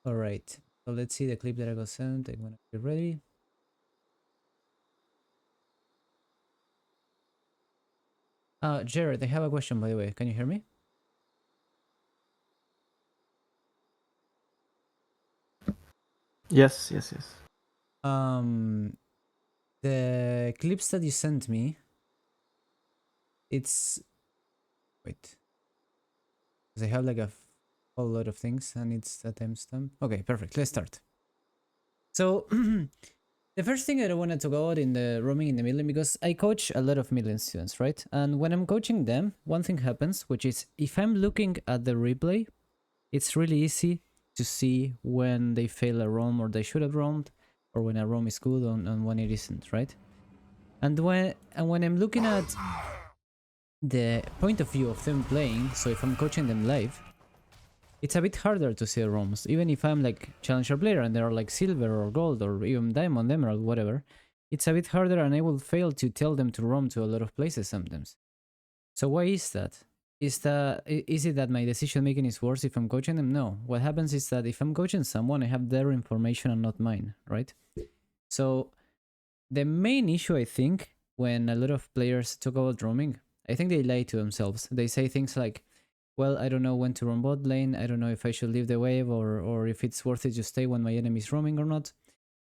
All right, so let's see the clip that I got sent. I'm gonna be ready. Jared, I have a question, by the way. Can you hear me? Yes. The clips that you sent me, it's wait, because I have like a whole lot of things and it's a timestamp. Okay, perfect. Let's start. So the first thing that I want to talk about in the roaming in the Midlane, because I coach a lot of Midlane students, right? And when I'm coaching them, one thing happens, which is if I'm looking at the replay, it's really easy to see when they fail a roam or they should have roamed, or when a roam is good and when it isn't, right? And when I'm looking at the point of view of them playing, so if I'm coaching them live, it's a bit harder to see roams. Even if I'm like challenger player and they're like silver or gold or even diamond, emerald, whatever, it's a bit harder and I will fail to tell them to roam to a lot of places sometimes. So why is that? Is it that my decision making is worse if I'm coaching them? No. What happens is that if I'm coaching someone, I have their information and not mine, right? So the main issue, I think, when a lot of players talk about roaming, I think they lie to themselves. They say things like, well, I don't know when to roam bot lane, I don't know if I should leave the wave or if it's worth it to stay when my enemy is roaming or not.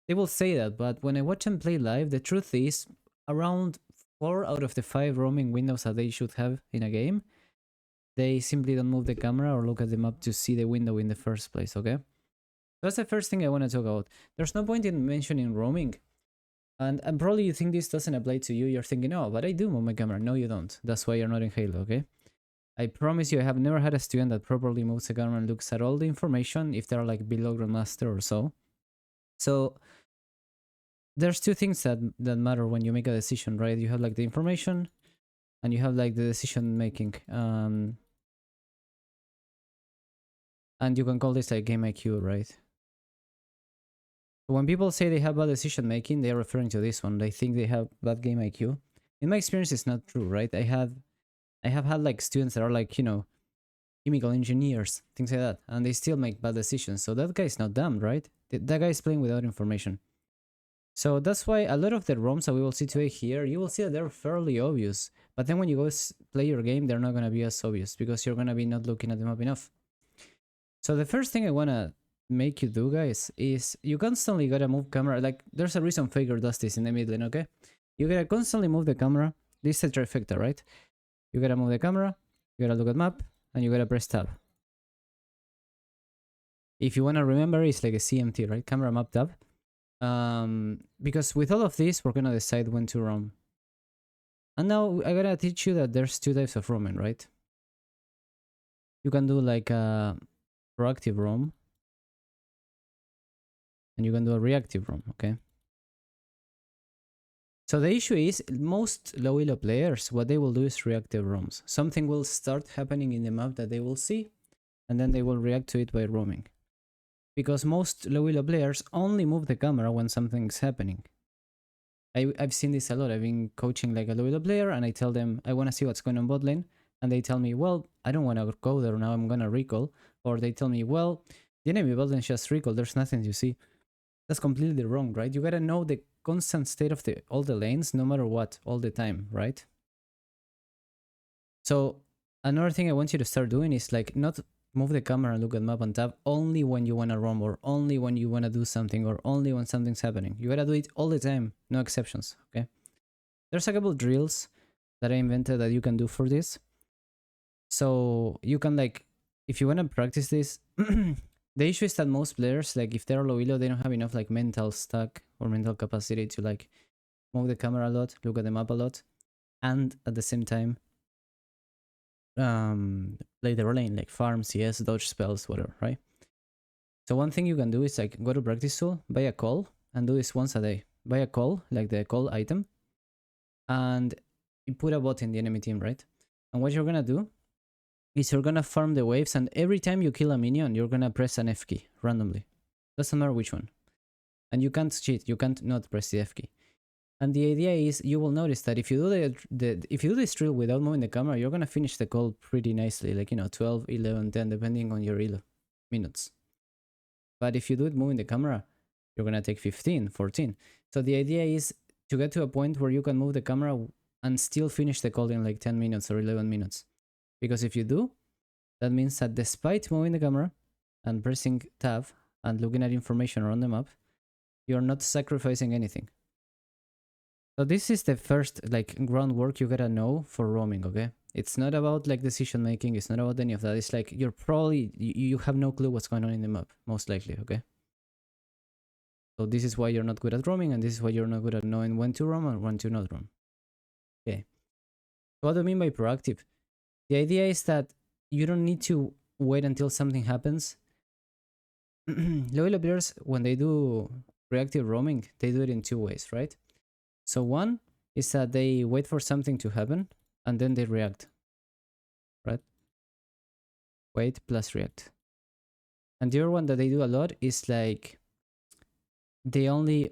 They will say that, but when I watch them play live, the truth is around 4 out of the 5 roaming windows that they should have in a game, they simply don't move the camera or look at the map to see the window in the first place, okay? That's the first thing I want to talk about. There's no point in mentioning roaming. And probably you think this doesn't apply to you. You're thinking, oh, but I do move my camera. No, you don't. That's why you're not in Halo, okay? I promise you, I have never had a student that properly moves the camera and looks at all the information if they're like below Grandmaster or so. So there's two things that matter when you make a decision, right? You have like the information and you have like the decision making. And you can call this like game IQ, right? When people say they have bad decision making, they're referring to this one. They think they have bad game IQ. In my experience, it's not true, right? I have had like students that are like, you know, chemical engineers, things like that, and they still make bad decisions. So that guy's not dumb, right? That guy is playing without information. So that's why a lot of the ROMs that we will see today here, you will see that they're fairly obvious. But then when you go play your game, they're not going to be as obvious because you're going to be not looking at the map enough. So the first thing I want to make you do, guys, is you constantly got to move camera. Like, there's a reason Faker does this in the mid lane, okay? You got to constantly move the camera. This is a trifecta, right? You got to move the camera, you got to look at map, and you got to press tab. If you want to remember, it's like a CMT, right? Camera, map, tab. Because with all of this, we're going to decide when to roam. And now I gotta teach you that there's two types of roaming, right? You can do like a proactive roam, and you can do a reactive roam, okay? So the issue is, most low elo players, what they will do is reactive roams. Something will start happening in the map that they will see, and then they will react to it by roaming. Because most low elo players only move the camera when something's happening. I've seen this a lot. I've been coaching like a low elo player, and I tell them, I want to see what's going on bot lane, and they tell me, well, I don't want to go there now, I'm gonna recall. Or they tell me, well, the enemy bot lane just recall, there's nothing to see. That's completely wrong, right? You gotta know the constant state of all the lanes, no matter what, all the time, right? So another thing I want you to start doing is like not move the camera and look at map and tab only when you want to roam, or only when you want to do something, or only when something's happening. You gotta do it all the time, no exceptions, okay? There's a couple drills that I invented that you can do for this. So you can, like, if you want to practice this, the issue is that most players, like if they're low elo, they don't have enough like mental stack or mental capacity to like move the camera a lot, look at the map a lot, and at the same time play their lane, like farm, CS, dodge spells, whatever, right? So one thing you can do is like go to practice tool, buy a call, and do this once a day. Buy a call, like the call item, and you put a bot in the enemy team, right? And what you're gonna do is you're gonna farm the waves, and every time you kill a minion, you're gonna press an F key randomly. Doesn't matter which one. And you can't cheat, you can't not press the F key. And the idea is, you will notice that if you do if you do this drill without moving the camera, you're gonna finish the call pretty nicely, like, you know, 12, 11, 10, depending on your elo minutes. But if you do it moving the camera, you're gonna take 15, 14. So the idea is to get to a point where you can move the camera and still finish the call in like 10 minutes or 11 minutes. Because if you do, that means that despite moving the camera and pressing tab and looking at information around the map, you're not sacrificing anything. So this is the first like groundwork you gotta know for roaming, okay? It's not about like decision making, it's not about any of that. It's like you're probably, you have no clue what's going on in the map, most likely, okay? So this is why you're not good at roaming, and this is why you're not good at knowing when to roam and when to not roam. Okay. What do I mean by proactive? The idea is that you don't need to wait until something happens. Low players, when they do reactive roaming, they do it in two ways, right? So one is that they wait for something to happen and then they react, right? Wait plus react. And the other one that they do a lot is like they only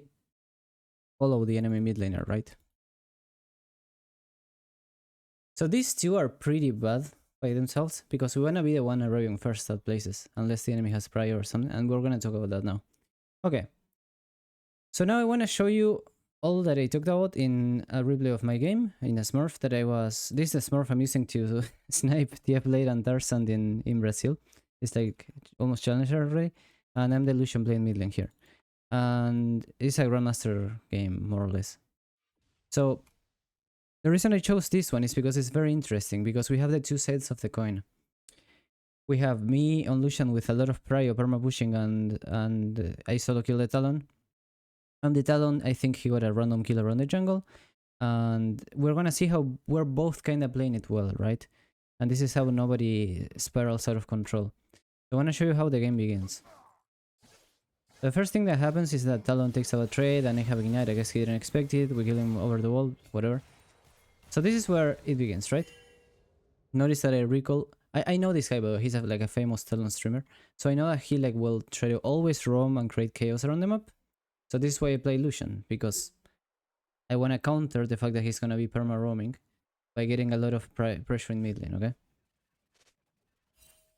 follow the enemy mid laner, right? So these two are pretty bad by themselves because we want to be the one arriving first at places unless the enemy has prior or something, and we're going to talk about that now. Okay. So now I want to show you all that I talked about in a replay of my game in a Smurf that I was... This is a Smurf I'm using to snipe Blade and Tarzan in Brazil. It's like almost challenger already. And I'm the Lucian playing mid lane here. And it's a Grandmaster game, more or less. So the reason I chose this one is because it's very interesting, because we have the two sides of the coin. We have me on Lucian with a lot of prio, perma pushing, and I solo kill the Talon. And the Talon, I think he got a random kill around the jungle. And we're gonna see how we're both kind of playing it well, right? And this is how nobody spirals out of control. I want to show you how the game begins. The first thing that happens is that Talon takes out a trade and I have Ignite. I guess he didn't expect it. We kill him over the wall, whatever. So this is where it begins, right? Notice that I recall... I know this guy, but he's like a famous Talon streamer. So I know that he like will try to always roam and create chaos around the map. So this is why I play Lucian, because I want to counter the fact that he's going to be perma roaming by getting a lot of pressure in mid lane, okay?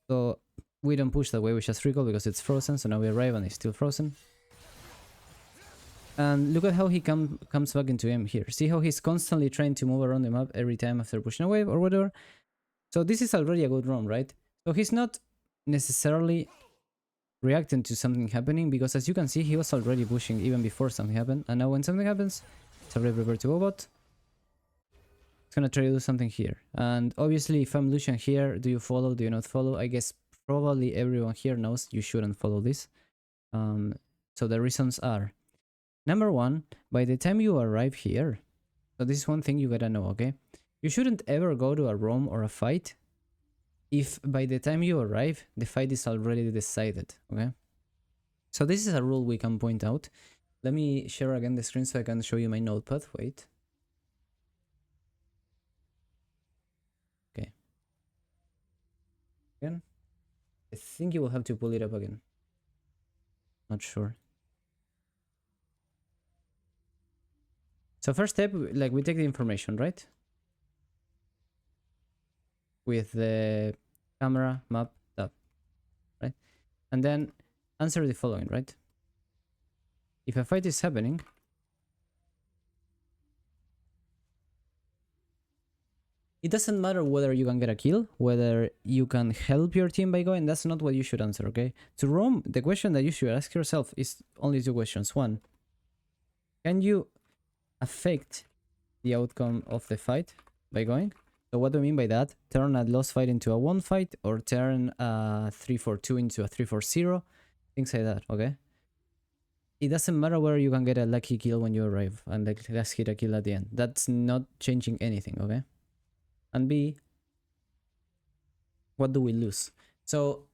So we don't push that way, we just recall because it's frozen. So now we arrive and it's still frozen. And look at how he comes back into him here. See how he's constantly trying to move around the map every time after pushing a wave or whatever. So this is already a good roam, right? So he's not necessarily reacting to something happening, because as you can see, he was already pushing even before something happened. And now when something happens, it's already prepared to go bot. It's gonna try to do something here. And obviously, if I'm Lucian here, do you follow, do you not follow? I guess probably everyone here knows you shouldn't follow this. So the reasons are: number one, by the time you arrive here, so this is one thing you gotta know, okay? You shouldn't ever go to a roam or a fight if by the time you arrive, the fight is already decided, okay? So this is a rule we can point out. Let me share again the screen so I can show you my notepad. Wait. Okay. Again. I think you will have to pull it up again. Not sure. So first step, like we take the information, right? With the camera, map, tab, right? And then answer the following, right? If a fight is happening, it doesn't matter whether you can get a kill, whether you can help your team by going. That's not what you should answer, okay? To roam, the question that you should ask yourself is only two questions. One, can you affect the outcome of the fight by going? So what do I mean by that? Turn a lost fight into a won fight, or turn a 3-4-2 into a 3-4-0, things like that, okay? It doesn't matter whether you can get a lucky kill when you arrive and like just hit a kill at the end. That's not changing anything, okay? And B, what do we lose? So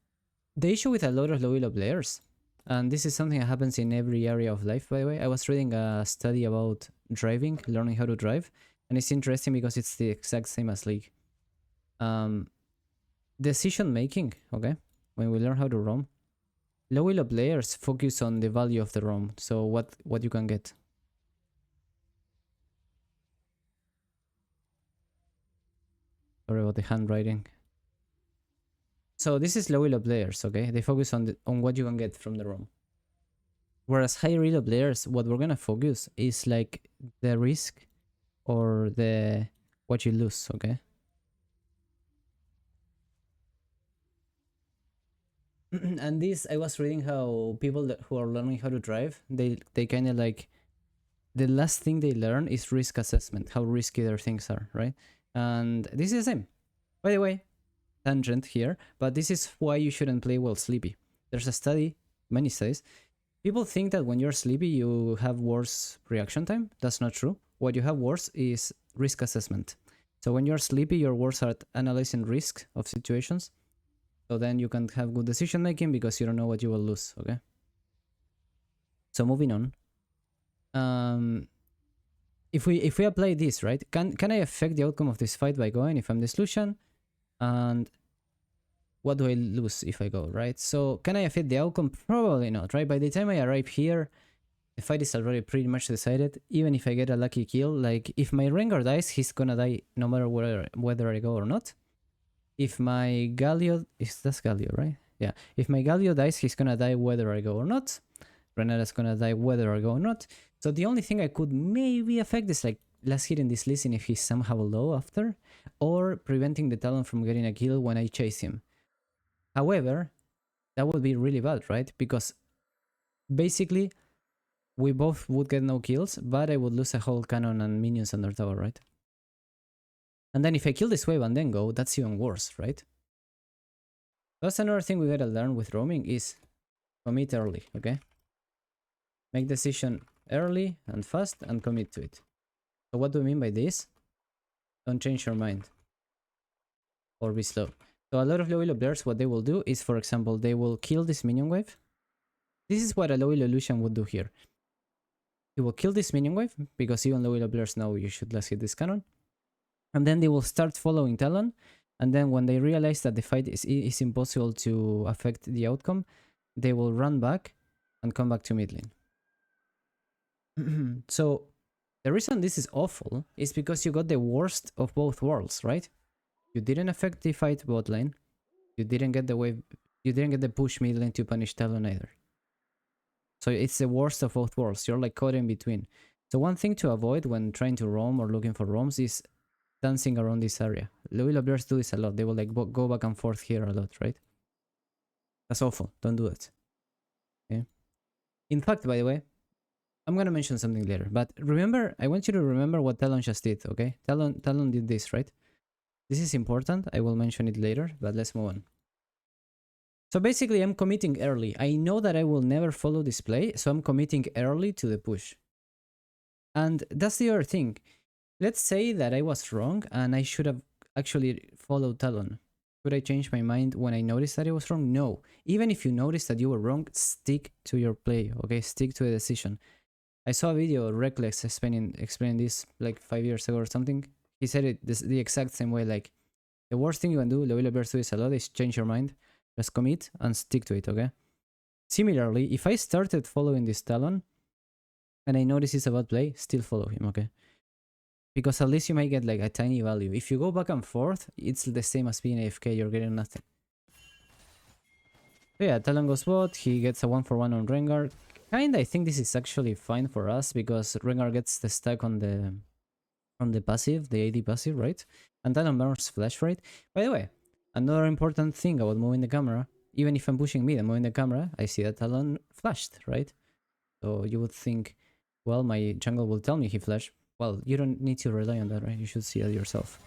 the issue with a lot of low elo players, and this is something that happens in every area of life, by the way. I was reading a study about driving, learning how to drive, and it's interesting because it's the exact same as League. Decision making, okay? When we learn how to roam, low elo players focus on the value of the roam, so what you can get. Sorry about the handwriting. So this is low elo players, okay? They focus on what you can get from the roam. Whereas high elo players, what we're gonna focus is like the risk or the what you lose, okay? And this, I was reading how people who are learning how to drive, they kind of like, the last thing they learn is risk assessment, how risky their things are, right? And this is the same. By the way, tangent here, but this is why you shouldn't play while sleepy. There's a study, many studies. People think that when you're sleepy, you have worse reaction time. That's not true. What you have worse is risk assessment. So when you're sleepy, you're worse at analyzing risk of situations. So then you can have good decision making because you don't know what you will lose, okay? So moving on. If we apply this, right, can I affect the outcome of this fight by going if I'm the solution? And what do I lose if I go, right? So can I affect the outcome? Probably not, right? By the time I arrive here, the fight is already pretty much decided. Even if I get a lucky kill, like if my Rengar dies, he's gonna die no matter whether I go or not. If my Galio, that's Galio, right? Yeah. If my Galio dies, he's gonna die whether I go or not. Renata's gonna die whether I go or not. So the only thing I could maybe affect is like last hit in this listen if he's somehow low after, or preventing the Talon from getting a kill when I chase him. However, that would be really bad, right? Because basically we both would get no kills, but I would lose a whole cannon and minions under tower, right? And then if I kill this wave and then go, that's even worse, right? That's another thing we gotta learn with roaming is commit early, okay? Make decision early and fast and commit to it. So what do I mean by this? Don't change your mind or be slow. So a lot of low elo players, what they will do is, for example, they will kill this minion wave. This is what a low elo Lucian would do here. He will kill this minion wave because even low elo players know you should last hit this cannon. And then they will start following Talon. And then when they realize that the fight is impossible to affect the outcome, they will run back and come back to mid lane. So the reason this is awful is because you got the worst of both worlds, right? You didn't affect the fight bot lane. You didn't get the wave. You didn't get the push mid lane to punish Talon either. So it's the worst of both worlds. You're like caught in between. So one thing to avoid when trying to roam or looking for roams is dancing around this area. Low elo players do this a lot. They will like go back and forth here a lot, right? That's awful. Don't do it. Okay. In fact, by the way, I'm gonna mention something later. But remember, I want you to remember what Talon just did. Okay, Talon did this, right? This is important. I will mention it later. But let's move on. So basically, I'm committing early. I know that I will never follow this play, so I'm committing early to the push. And that's the other thing. Let's say that I was wrong and I should have actually followed Talon. Could I change my mind when I noticed that I was wrong? No. Even if you notice that you were wrong, stick to your play, okay? Stick to a decision. I saw a video of Reckless explaining this like 5 years ago or something. He said it the exact same way, like, the worst thing you can do, low elo players do this a lot, is change your mind. Just commit and stick to it, okay? Similarly, if I started following this Talon and I notice it's a bad play, still follow him, okay? Because at least you might get like a tiny value. If you go back and forth, it's the same as being AFK, you're getting nothing. So yeah, Talon goes bot, he gets a 1-for-1 on Rengar. Kinda, I think this is actually fine for us because Rengar gets the stack on the passive, the AD passive, right? And Talon burns flash, right? By the way, another important thing about moving the camera, even if I'm pushing mid and moving the camera, I see that Talon flashed, right? So you would think, well, my jungle will tell me he flashed. Well, you don't need to rely on that, right? You should see that yourself.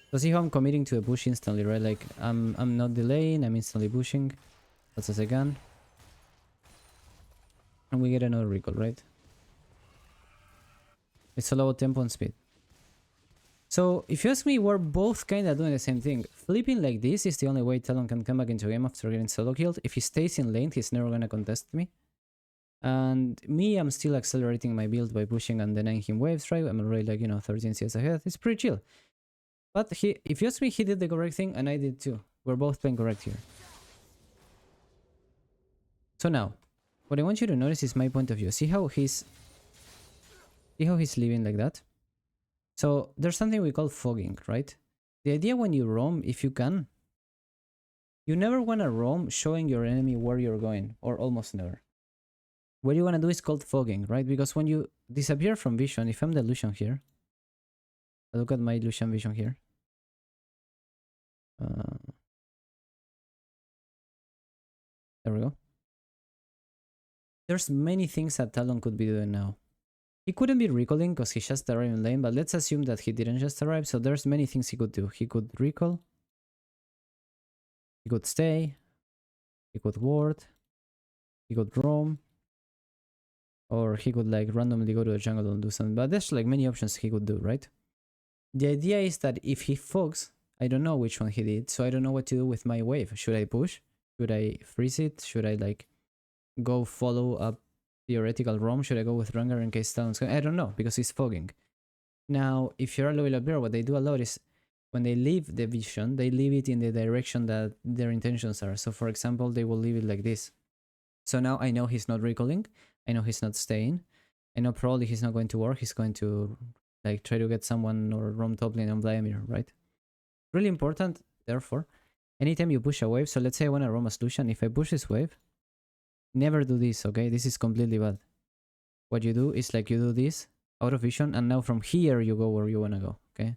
So see how I'm committing to a push instantly, right? Like, I'm not delaying, I'm instantly pushing. That's as I can. And we get another recall, right? It's a low tempo and speed. So, if you ask me, we're both kinda doing the same thing. Flipping like this is the only way Talon can come back into a game after getting solo killed. If he stays in lane, he's never gonna contest me. And me, I'm still accelerating my build by pushing and denying him waves, right? I'm already like, 13 CS ahead. It's pretty chill. But if you ask me, he did the correct thing and I did too. We're both playing correct here. So now, what I want you to notice is my point of view. See how he's living like that? So there's something we call fogging, right? The idea when you roam, if you can, You never want to roam showing your enemy where you're going, or almost never. What you want to do is called fogging, right? Because when you disappear from vision, if I'm the Lucian here, look at my Lucian vision here. There we go. There's many things that Talon could be doing now. He couldn't be recalling because he just arrived in lane, but let's assume that he didn't just arrive, so there's many things he could do. He could recall, he could stay, he could ward, he could roam, or he could like randomly go to the jungle and do something, but there's like many options he could do, right? The idea is that if he fogs, I don't know which one he did, so I don't know what to do with my wave. Should I push? Should I freeze it? Should I like go follow up theoretical roam? Should I go with Rengar in case Talon's going? I don't know, because he's fogging. Now, if you're a low player, what they do a lot is when they leave the vision, they leave it in the direction that their intentions are. So for example, they will leave it like this. So now I know he's not recalling. I know he's not staying. I know probably he's not going to work. He's going to like try to get someone or roam top lane on Vladimir, right? Really important, therefore, anytime you push a wave, so let's say I want to roam a Lucian, if I push this wave, never do this, okay? This is completely bad. What you do is like you do this out of vision, and now from here you go where you want to go, okay?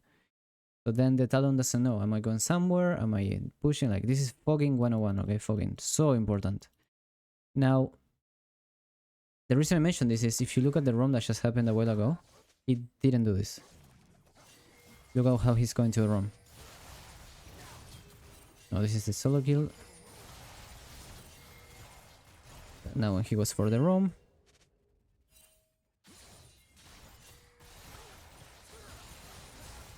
So then the Talon doesn't know, am I going somewhere? Am I pushing? Like this is fogging 101, okay? Fogging, so important. Now, the reason I mentioned this is if you look at the roam that just happened a while ago, he didn't do this. Look at how he's going to roam. No, this is the solo kill. Now when he goes for the roam,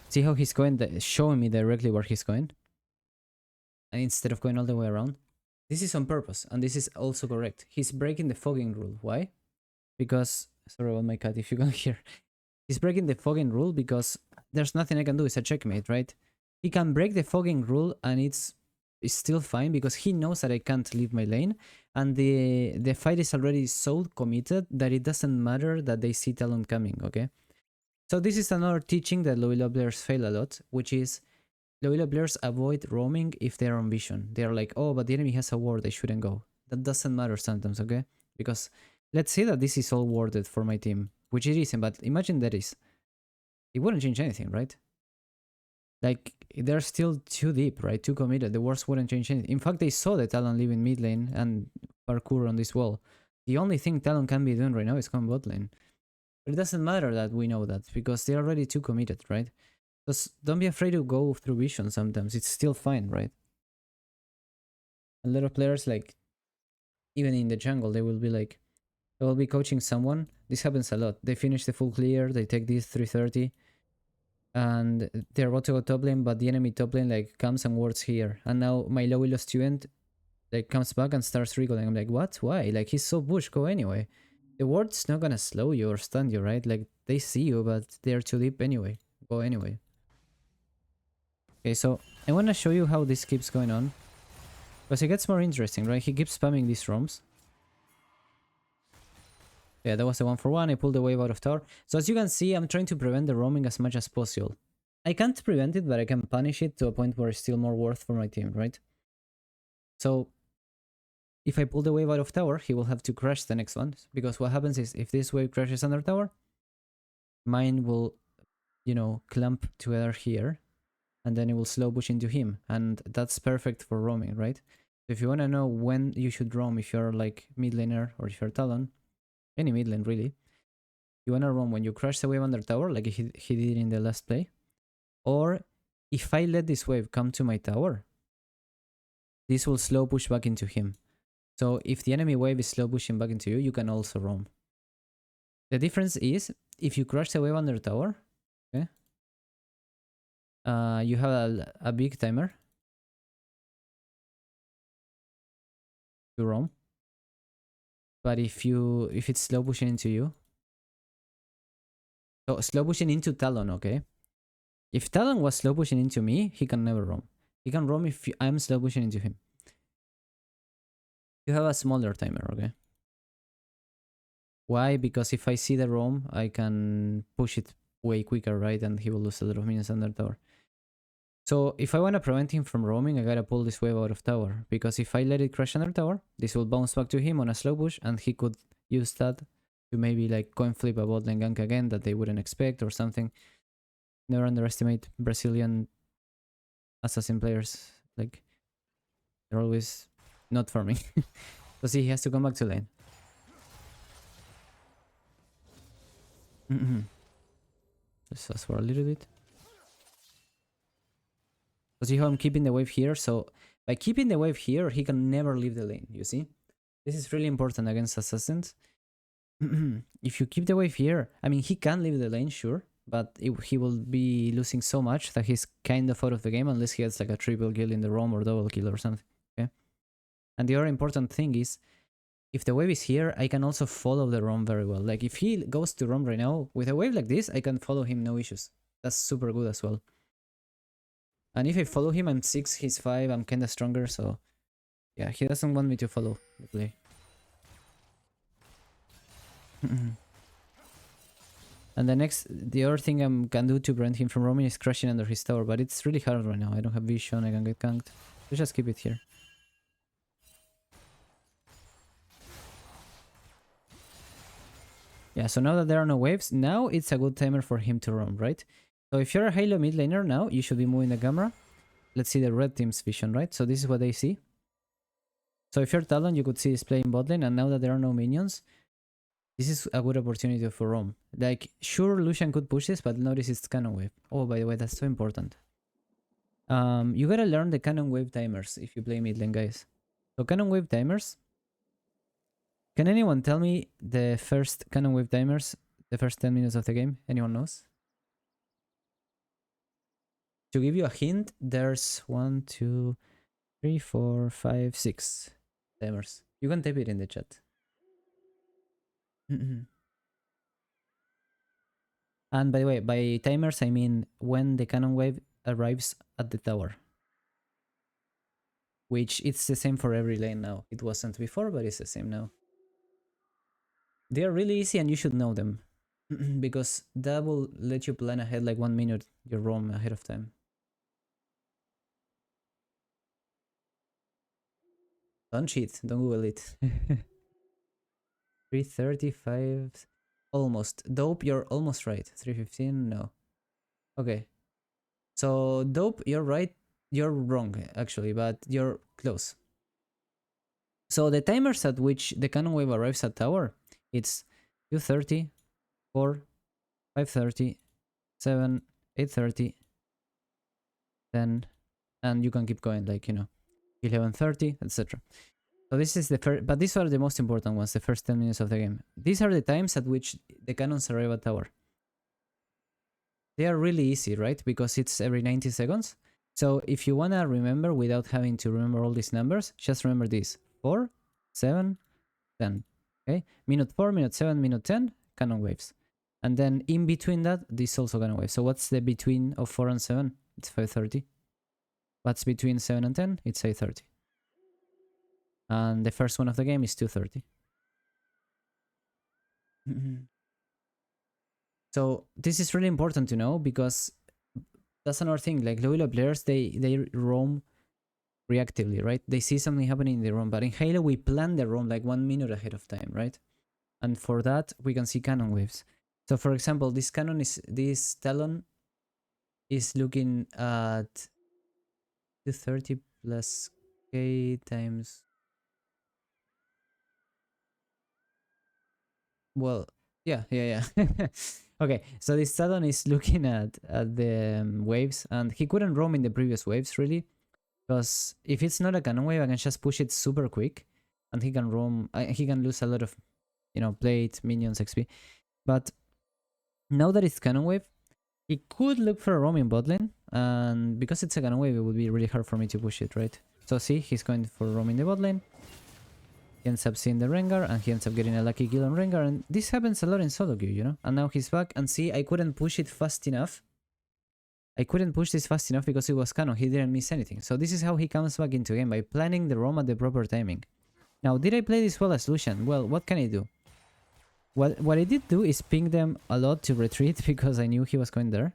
see how he's going, showing me directly where he's going. And instead of going all the way around. This is on purpose, and this is also correct. He's breaking the fogging rule. Why? Because, sorry about my cat if you can hear. He's breaking the fogging rule because there's nothing I can do. It's a checkmate, right? He can break the fogging rule and it's still fine because he knows that I can't leave my lane. And the fight is already so committed that it doesn't matter that they see Talon coming, okay? So this is another teaching that low elo players fail a lot, which is low elo players avoid roaming if they're on vision. They're like, oh, but the enemy has a ward, I shouldn't go. That doesn't matter sometimes, okay? Because let's say that this is all warded for my team, which it isn't, but imagine that is. It wouldn't change anything, right? Like, they're still too deep, right? Too committed. The wards wouldn't change anything. In fact, they saw the Talon leaving mid lane and parkour on this wall. The only thing Talon can be doing right now is come bot lane. But it doesn't matter that we know that, because they're already too committed, right? Just don't be afraid to go through vision sometimes. It's still fine, right? A lot of players, like, even in the jungle, they will be like, they will be coaching someone. This happens a lot. They finish the full clear, they take this 330, and they're about to go top lane, but the enemy top lane like comes and wards here. And now my low elo student like comes back and starts recalling. I'm like, what? Why? Like, he's so bush, go anyway. The ward's not gonna slow you or stun you, right? Like, they see you, but they're too deep anyway. Go anyway. Okay, so I want to show you how this keeps going on, because it gets more interesting, right? He keeps spamming these roams. Yeah, that was a 1-for-1. I pulled the wave out of tower. So as you can see, I'm trying to prevent the roaming as much as possible. I can't prevent it, but I can punish it to a point where it's still more worth for my team, right? So if I pull the wave out of tower, he will have to crash the next one. Because what happens is, if this wave crashes under tower, mine will, you know, clamp together here. And then it will slow push into him. And that's perfect for roaming, right? If you want to know when you should roam, if you're like mid laner or if you're Talon, any mid lane really, you want to roam when you crash the wave under tower, like he did in the last play. Or if I let this wave come to my tower, this will slow push back into him. So if the enemy wave is slow pushing back into you, you can also roam. The difference is, if you crash the wave under tower, okay, you have a big timer to roam. But if it's slow pushing into you, so slow pushing into Talon, okay? If Talon was slow pushing into me, he can never roam. He can roam if I'm slow pushing into him. You have a smaller timer, okay? Why? Because if I see the roam, I can push it way quicker, right? And he will lose a lot of minions under tower. So if I want to prevent him from roaming, I gotta pull this wave out of tower. Because if I let it crash under tower, this will bounce back to him on a slow push, and he could use that to maybe like coin flip a bot lane gank again that they wouldn't expect or something. Never underestimate Brazilian assassin players. Like, they're always not farming. So see, he has to come back to lane. Just fast for a little bit. So see how I'm keeping the wave here? So by keeping the wave here, he can never leave the lane, you see? This is really important against assassins. If you keep the wave here, I mean, he can leave the lane, sure, but he will be losing so much that he's kind of out of the game unless he gets like a triple kill in the roam or double kill or something, okay? And the other important thing is, if the wave is here, I can also follow the roam very well. Like, if he goes to roam right now, with a wave like this, I can follow him, no issues. That's super good as well. And if I follow him, I'm 6, he's 5, I'm kinda stronger, so... yeah, he doesn't want me to follow the play. And the other thing I can do to prevent him from roaming is crashing under his tower, but it's really hard right now. I don't have vision, I can get ganked. So just keep it here. Yeah, so now that there are no waves, now it's a good timer for him to roam, right? So if you're a Halo mid laner now, you should be moving the camera. Let's see the red team's vision, right? So this is what they see. So if you're Talon, you could see this playing bot lane, and now that there are no minions, this is a good opportunity for roam. Like, sure, Lucian could push this, but notice it's cannon wave. Oh, by the way, that's so important. You gotta learn the cannon wave timers if you play mid lane, guys. So cannon wave timers. Can anyone tell me the first cannon wave timers, the first 10 minutes of the game? Anyone knows? To give you a hint, there's 1, 2, 3, 4, 5, 6 timers. You can type it in the chat. And by the way, by timers, I mean when the cannon wave arrives at the tower. Which it's the same for every lane now. It wasn't before, but it's the same now. They are really easy and you should know them. Because that will let you plan ahead like 1 minute your roam ahead of time. Don't cheat, don't Google it. 335, almost. Dope, you're almost right. 315, no. Okay. So, Dope, you're right. You're wrong, actually, but you're close. So, the timers at which the cannon wave arrives at tower, it's 2:30, 4, 5:30, 7, 8:30, 10, and you can keep going, like, you know, 11:30, etc. So this is the first, but these are the most important ones, the first 10 minutes of the game. These are the times at which the cannons arrive at tower. They are really easy, right? Because it's every 90 seconds. So if you wanna remember without having to remember all these numbers, just remember this. 4, 7, 10. Okay? Minute 4, minute 7, minute 10, cannon waves. And then in between that, this also cannon waves. So what's the between of 4 and 7? It's 5:30. What's between 7 and 10? It's 8:30. And the first one of the game is 2:30. So this is really important to know because that's another thing. Like low elo players, they roam reactively, right? They see something happening in the roam, but in Halo we plan the roam like 1 minute ahead of time, right? And for that we can see cannon waves. So for example, this Talon is looking at 230 plus K times. Well, yeah. Okay, so this Talon is looking at the waves, and he couldn't roam in the previous waves, really. Because if it's not a cannon wave, I can just push it super quick, and he can roam, he can lose a lot of, you know, plate, minions, XP. But now that it's cannon wave, he could look for a roaming bot lane, and because it's a cannon wave, it would be really hard for me to push it, right? So see, he's going for roaming the bot lane. He ends up seeing the Rengar, and he ends up getting a lucky kill on Rengar, and this happens a lot in solo queue, you know? And now he's back, and see, I couldn't push it fast enough. I couldn't push this fast enough because it was canon, he didn't miss anything. So this is how he comes back into game, by planning the roam at the proper timing. Now, did I play this well as Lucian? Well, what can I do? What I did do is ping them a lot to retreat because I knew he was going there.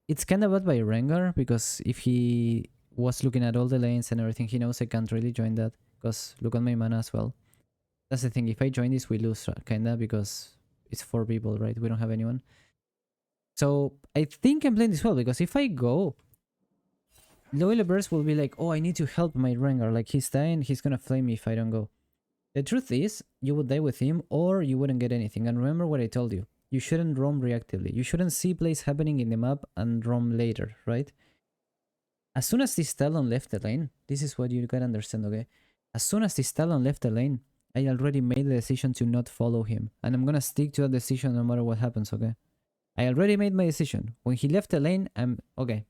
It's kind of bad by Rengar, because if he was looking at all the lanes and everything, he knows I can't really join that, because look at my mana as well. That's the thing, if I join this, we lose, kinda, because it's 4 people, right? We don't have anyone. So I think I'm playing this well, because if I go, Loyal Burst will be like, oh, I need to help my Rengar. Like, he's dying, he's gonna flame me if I don't go. The truth is, you would die with him, or you wouldn't get anything. And remember what I told you. You shouldn't roam reactively. You shouldn't see plays happening in the map and roam later, right? As soon as this Talon left the lane, this is what you gotta understand, okay? As soon as this Talon left the lane, I already made the decision to not follow him. And I'm gonna stick to that decision no matter what happens, okay? I already made my decision. When he left the lane, I'm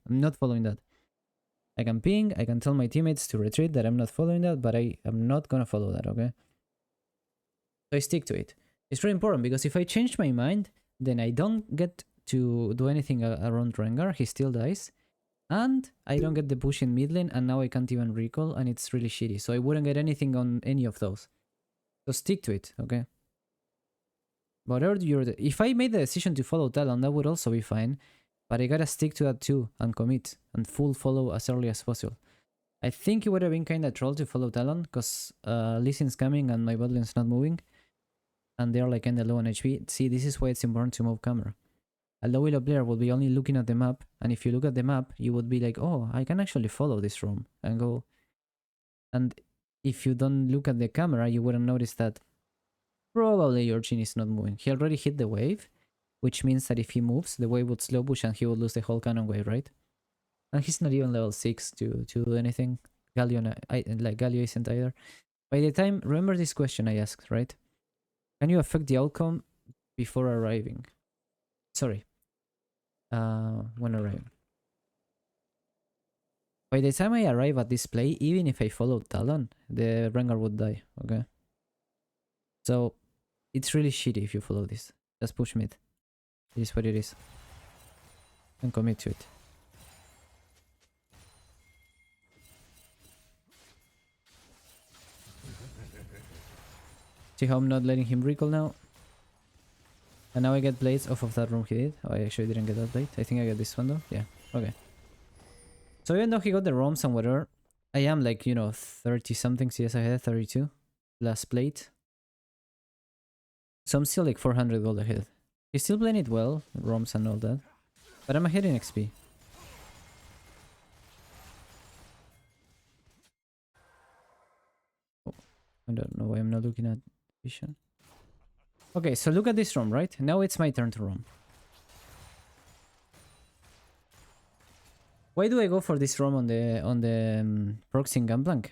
not following that. I can ping, I can tell my teammates to retreat that I'm not following that, but I am not gonna follow that, okay? So I stick to it. It's really important, because if I change my mind, then I don't get to do anything around Rengar, he still dies. And I don't get the push in mid lane, and now I can't even recall, and it's really shitty. So I wouldn't get anything on any of those. So stick to it, okay? Whatever if I made the decision to follow Talon, that would also be fine. But I gotta stick to that too, and commit, and full follow as early as possible. I think it would have been kinda troll to follow Talon, because Lee Sin's coming and my bot lane's not moving. And they're like kinda low on HP. See, this is why it's important to move camera. A low elo player will be only looking at the map, and if you look at the map, you would be like, oh, I can actually follow this room and go. And if you don't look at the camera, you wouldn't notice that probably your Jhin is not moving. He already hit the wave, which means that if he moves, the wave would slow push and he would lose the whole cannon wave, right? And he's not even level 6 to do anything. Galio isn't either. By the time, remember this question I asked, right? Can you affect the outcome before arriving? Sorry. When arriving. By the time I arrive at this play, even if I follow Talon, the Rengar would die, okay? So, it's really shitty if you follow this. Just push mid. It is what it is. And commit to it. See how I'm not letting him recall now? And now I get blades off of that room he did. Oh, I actually didn't get that blade. I think I get this one though. Yeah, okay. So even though he got the roams and whatever, I am like, you know, 30 something CS ahead, 32. Last plate. So I'm still like 400 gold ahead. He's still playing it well, roams and all that. But I'm ahead in XP. Oh, I don't know why I'm not looking at vision. Okay, so look at this roam, right? Now it's my turn to roam. Why do I go for this roam on the proxy Gunplank?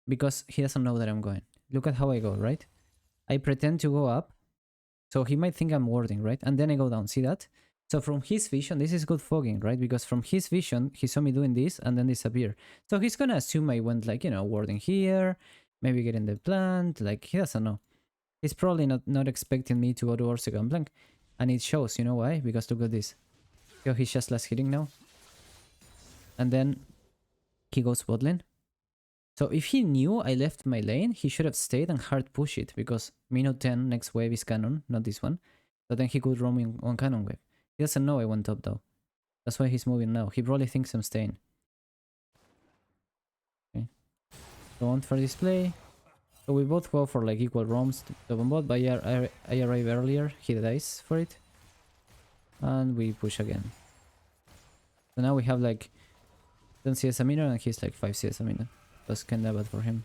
Because he doesn't know that I'm going. Look at how I go, right? I pretend to go up, so he might think I'm warding, right? And then I go down, see that? So from his vision, this is good fogging, right? Because from his vision, he saw me doing this and then disappear. So he's gonna assume I went like, you know, warding here, maybe getting the plant, like he doesn't know. He's probably not expecting me to go towards the Gunplank. And it shows, you know why? Because look at this. Yo, he's just last hitting now. And then he goes bot lane. So if he knew I left my lane, he should have stayed and hard push it, because minute 10 next wave is cannon, not this one. So then he could roam on cannon wave. He doesn't know I went top though. That's why he's moving now. He probably thinks I'm staying. Okay. Go on for display. So we both go for like equal roams to bot, but I arrive earlier, he dies for it. And we push again. So now we have like 10 CS a minute and he's like 5 CS a minute. That's kinda bad for him.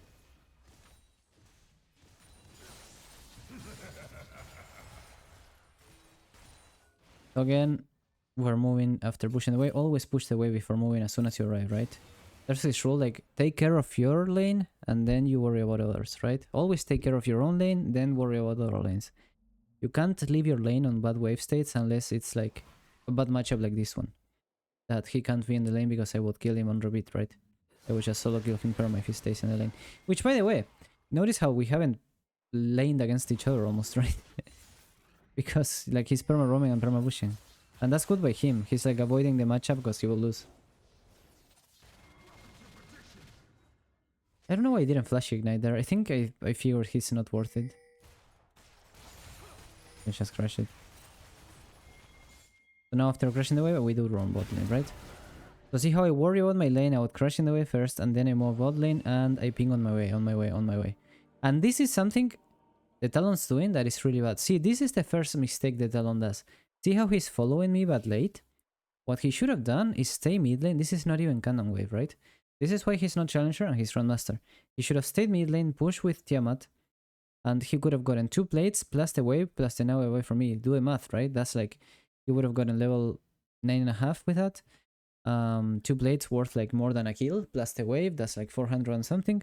So again, we're moving after pushing the wave. Always push the wave before moving as soon as you arrive, right? There's this rule like take care of your lane and then you worry about others, right? Always take care of your own lane, then worry about other lanes. You can't leave your lane on bad wave states unless it's like a bad matchup like this one. That he can't be in the lane because I would kill him on repeat, right? I would just solo kill him perma if he stays in the lane. Which, by the way, notice how we haven't laned against each other almost, right? Because like he's perma roaming and perma pushing. And that's good by him. He's like avoiding the matchup because he will lose. I don't know why I didn't flash ignite there. I think I figured he's not worth it. I just crashed it. So now after crashing the wave, we do roam bot lane, right? So see how I worry about my lane, I would crash in the wave first, and then I move bot lane, and I ping on my way. And this is something the Talon's doing that is really bad. See, this is the first mistake the Talon does. See how he's following me but late? What he should have done is stay mid lane. This is not even Cannon Wave, right? This is why he's not Challenger and he's Grandmaster. He should have stayed mid lane, push with Tiamat, and he could have gotten 2 plates plus the wave plus the now away from me. Do the math, right? That's like, he would have gotten level 9.5 with that. 2 plates worth like more than a kill plus the wave. That's like 400 and something.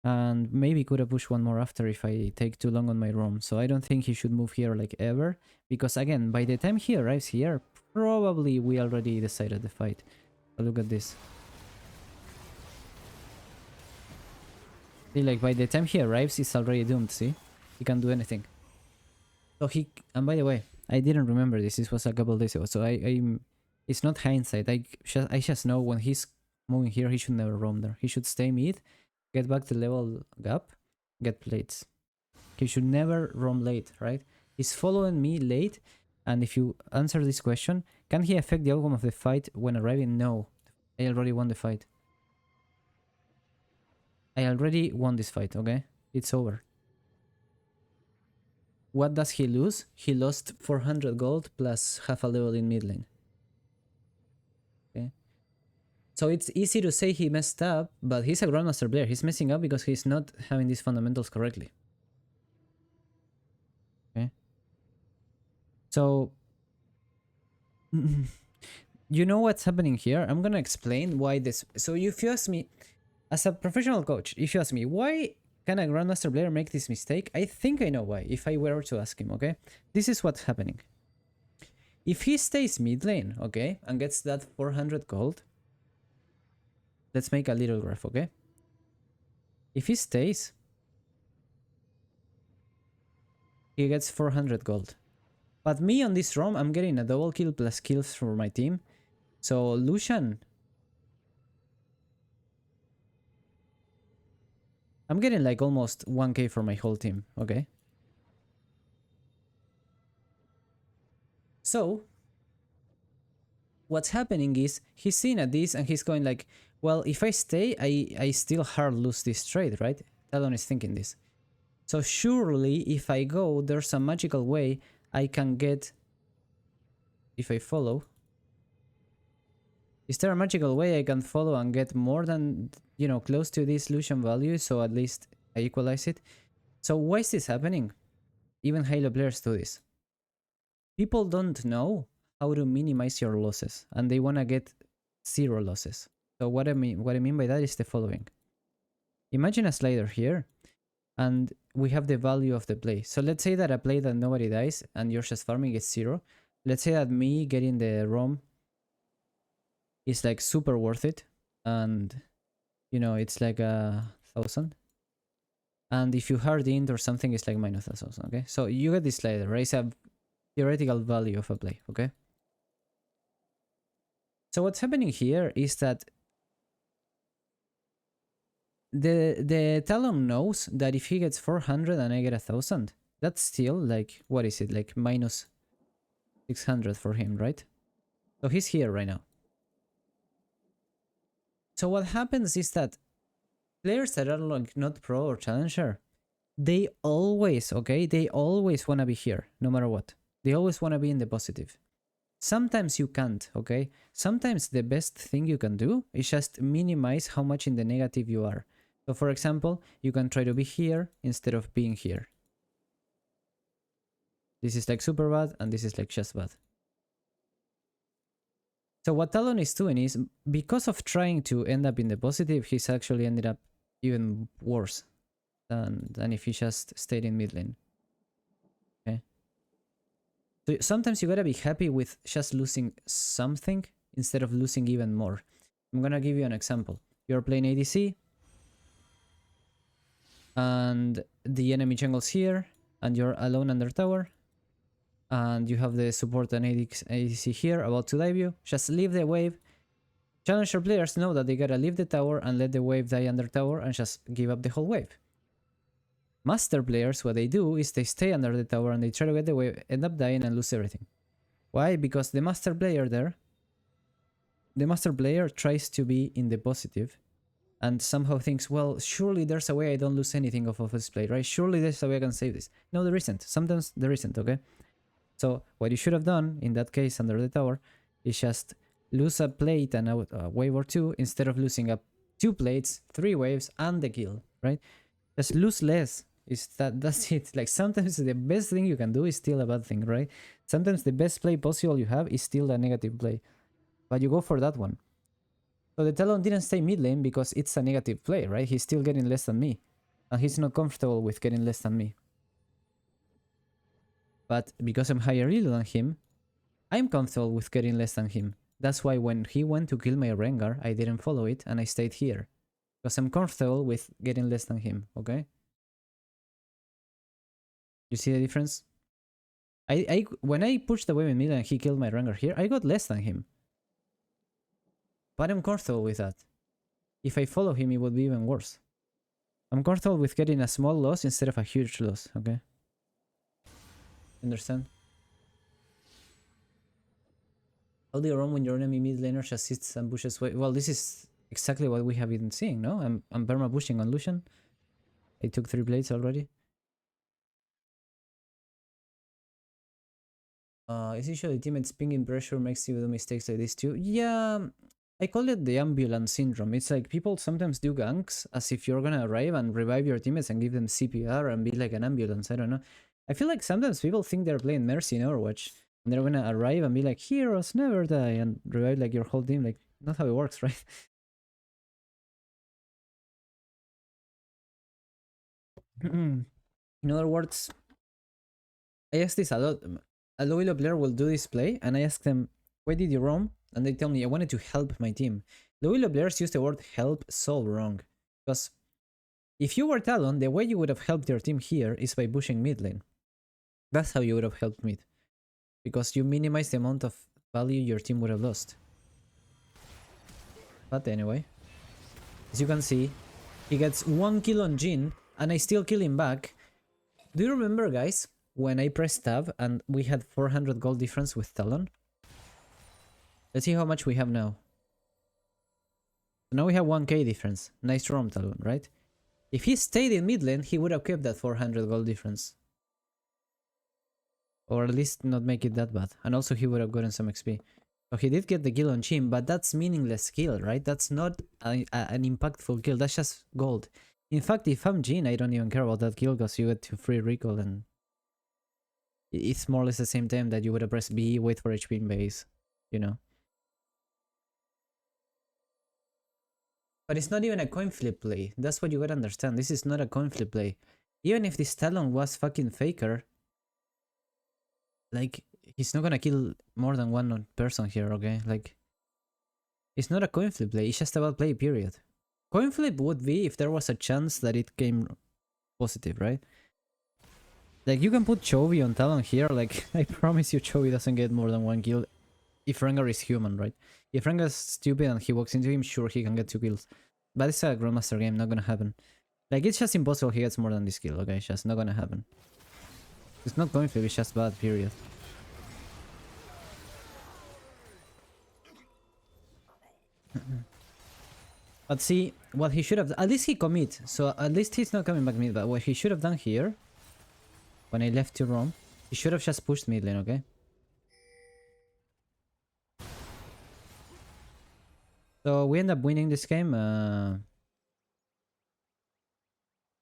And maybe could have pushed one more after if I take too long on my roam. So I don't think he should move here like ever. Because again, by the time he arrives here, probably we already decided the fight. But look at this. See, like by the time he arrives, it's already doomed, see? He can't do anything. So he... And by the way, I didn't remember this. This was a couple days ago. So it's not hindsight. I just know when he's moving here, he should never roam there. He should stay mid, get back to level gap, get plates. He should never roam late, right? He's following me late, and if you answer this question, can he affect the outcome of the fight when arriving? No. I already won the fight. I already won this fight, okay? It's over. What does he lose? He lost 400 gold plus half a level in mid lane. Okay? So it's easy to say he messed up, but he's a Grandmaster player. He's messing up because he's not having these fundamentals correctly. Okay? So... you know what's happening here? I'm gonna explain why this... So if you ask me, as a professional coach, if you ask me, why can a Grandmaster player make this mistake? I think I know why, if I were to ask him, okay? This is what's happening. If he stays mid lane, okay, and gets that 400 gold, let's make a little graph, okay? If he stays, he gets 400 gold. But me on this roam, I'm getting a double kill plus kills for my team. So Lucian... I'm getting like almost 1k for my whole team, okay? So, what's happening is, he's seeing at this and he's going like, well, if I stay, I still hard lose this trade, right? Talon is thinking this. So surely, if I go, there's a magical way I can get... If I follow... Is there a magical way I can follow and get more than, you know, close to this Lucian value, so at least I equalize it? So why is this happening? Even Halo players do this. People don't know how to minimize your losses, and they want to get 0 losses. So what I mean by that is the following. Imagine a slider here, and we have the value of the play. So let's say that a play that nobody dies, and you're just farming is 0. Let's say that me getting the roam is like super worth it, and you know, it's like 1,000. And if you hard int or something, it's like minus 1,000, okay? So you get this slider, right? It's a theoretical value of a play, okay? So what's happening here is that the Talon knows that if he gets 400 and I get 1,000, that's still like, what is it? Like minus 600 for him, right? So he's here right now. So what happens is that players that are like not pro or challenger, they always, okay, they always want to be here, no matter what. They always want to be in the positive. Sometimes you can't, okay? Sometimes the best thing you can do is just minimize how much in the negative you are. So for example, you can try to be here instead of being here. This is like super bad, and this is like just bad. So what Talon is doing is, because of trying to end up in the positive, he's actually ended up even worse than if he just stayed in mid lane. Okay. So sometimes you gotta be happy with just losing something instead of losing even more. I'm gonna give you an example. You're playing ADC, and the enemy jungle's here, and you're alone under tower. And you have the support and ADC here about to dive you. Just leave the wave. Challenger players know that they gotta leave the tower and let the wave die under tower and just give up the whole wave. Master players, what they do is they stay under the tower and they try to get the wave, end up dying and lose everything. Why? Because the master player there, the master player tries to be in the positive and somehow thinks, well, surely there's a way I don't lose anything off of this play, right? Surely there's a way I can save this. No, there isn't. Sometimes there isn't, okay? So what you should have done in that case under the tower is just lose a plate and a wave or two instead of losing up 2 plates, 3 waves, and the kill, right? Just lose less. That's it. Like sometimes the best thing you can do is still a bad thing, right? Sometimes the best play possible you have is still a negative play, but you go for that one. So the Talon didn't stay mid lane because it's a negative play, right? He's still getting less than me, and he's not comfortable with getting less than me. But because I'm higher elo than him, I'm comfortable with getting less than him. That's why when he went to kill my Rengar, I didn't follow it and I stayed here. Because I'm comfortable with getting less than him, okay? You see the difference? When I pushed the wave in mid and he killed my Rengar here, I got less than him. But I'm comfortable with that. If I follow him, it would be even worse. I'm comfortable with getting a small loss instead of a huge loss, okay? Understand? How do you run when your enemy mid laner just sits and pushes away? Well, this is exactly what we have been seeing, no? I'm perma pushing on Lucian. I took 3 blades already. Is usually teammates pinging pressure makes you do mistakes like this too? Yeah, I call it the ambulance syndrome. It's like people sometimes do ganks as if you're gonna arrive and revive your teammates and give them CPR and be like an ambulance. I don't know. I feel like sometimes people think they're playing Mercy in Overwatch and they're gonna arrive and be like, heroes never die, and revive like your whole team. Like, not how it works, right? In other words, I ask this a lot. A low elo player will do this play, and I ask them, why did you roam? And they tell me, I wanted to help my team. Low elo players use the word help so wrong. Because if you were Talon, the way you would have helped your team here is by pushing mid lane. That's how you would have helped mid. Because you minimize the amount of value your team would have lost. But anyway, as you can see, he gets 1 kill on Jhin, and I still kill him back. Do you remember, guys, when I pressed tab and we had 400 gold difference with Talon? Let's see how much we have now. So now we have 1k difference. Nice roam, Talon, right? If he stayed in mid lane, he would have kept that 400 gold difference. Or at least not make it that bad. And also he would have gotten some XP. So he did get the kill on Chim, but that's meaningless kill, right? That's not an impactful kill. That's just gold. In fact, if I'm Jhin, I don't even care about that kill because you get to free recall and it's more or less the same time that you would have pressed B, wait for HP in base, you know. But it's not even a coin flip play. That's what you gotta understand. This is not a coin flip play. Even if this Talon was fucking faker, like, he's not gonna kill more than one person here, okay? Like, it's not a coin flip play. It's just about play, period. Coin flip would be if there was a chance that it came positive, right? Like, you can put Chovy on Talon here, like, I promise you Chovy doesn't get more than 1 kill if Rengar is human, right? If Rengar is stupid and he walks into him, sure, he can get 2 kills. But it's a Grandmaster game, not gonna happen. Like, it's just impossible he gets more than this kill, okay? It's just not gonna happen. It's not coin flip, it's just bad, period. But see, what he should have... At least he commit, so at least he's not coming back mid, but what he should have done here, when I left to roam, he should have just pushed mid lane, okay? So we end up winning this game.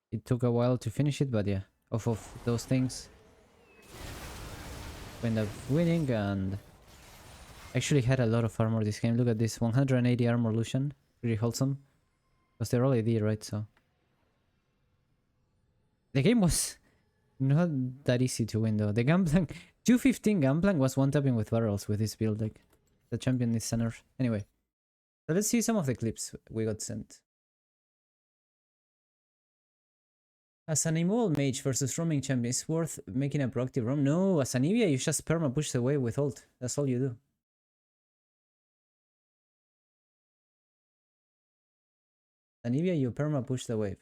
It took a while to finish it, but yeah, off of those things, we end up winning and actually had a lot of armor this game. Look at this, 180 armor Lucian, pretty wholesome. Because they're all AD, right? So the game was not that easy to win though. The Gunplank, 215 Gunplank was one-tapping with barrels with this build. Like, the champion is center. Anyway, so let's see some of the clips we got sent. As an immoral mage versus roaming champion, it's worth making a proactive roam. No, as an Eevee, you just perma push the wave with ult. That's all you do. An Eevee, you perma push the wave.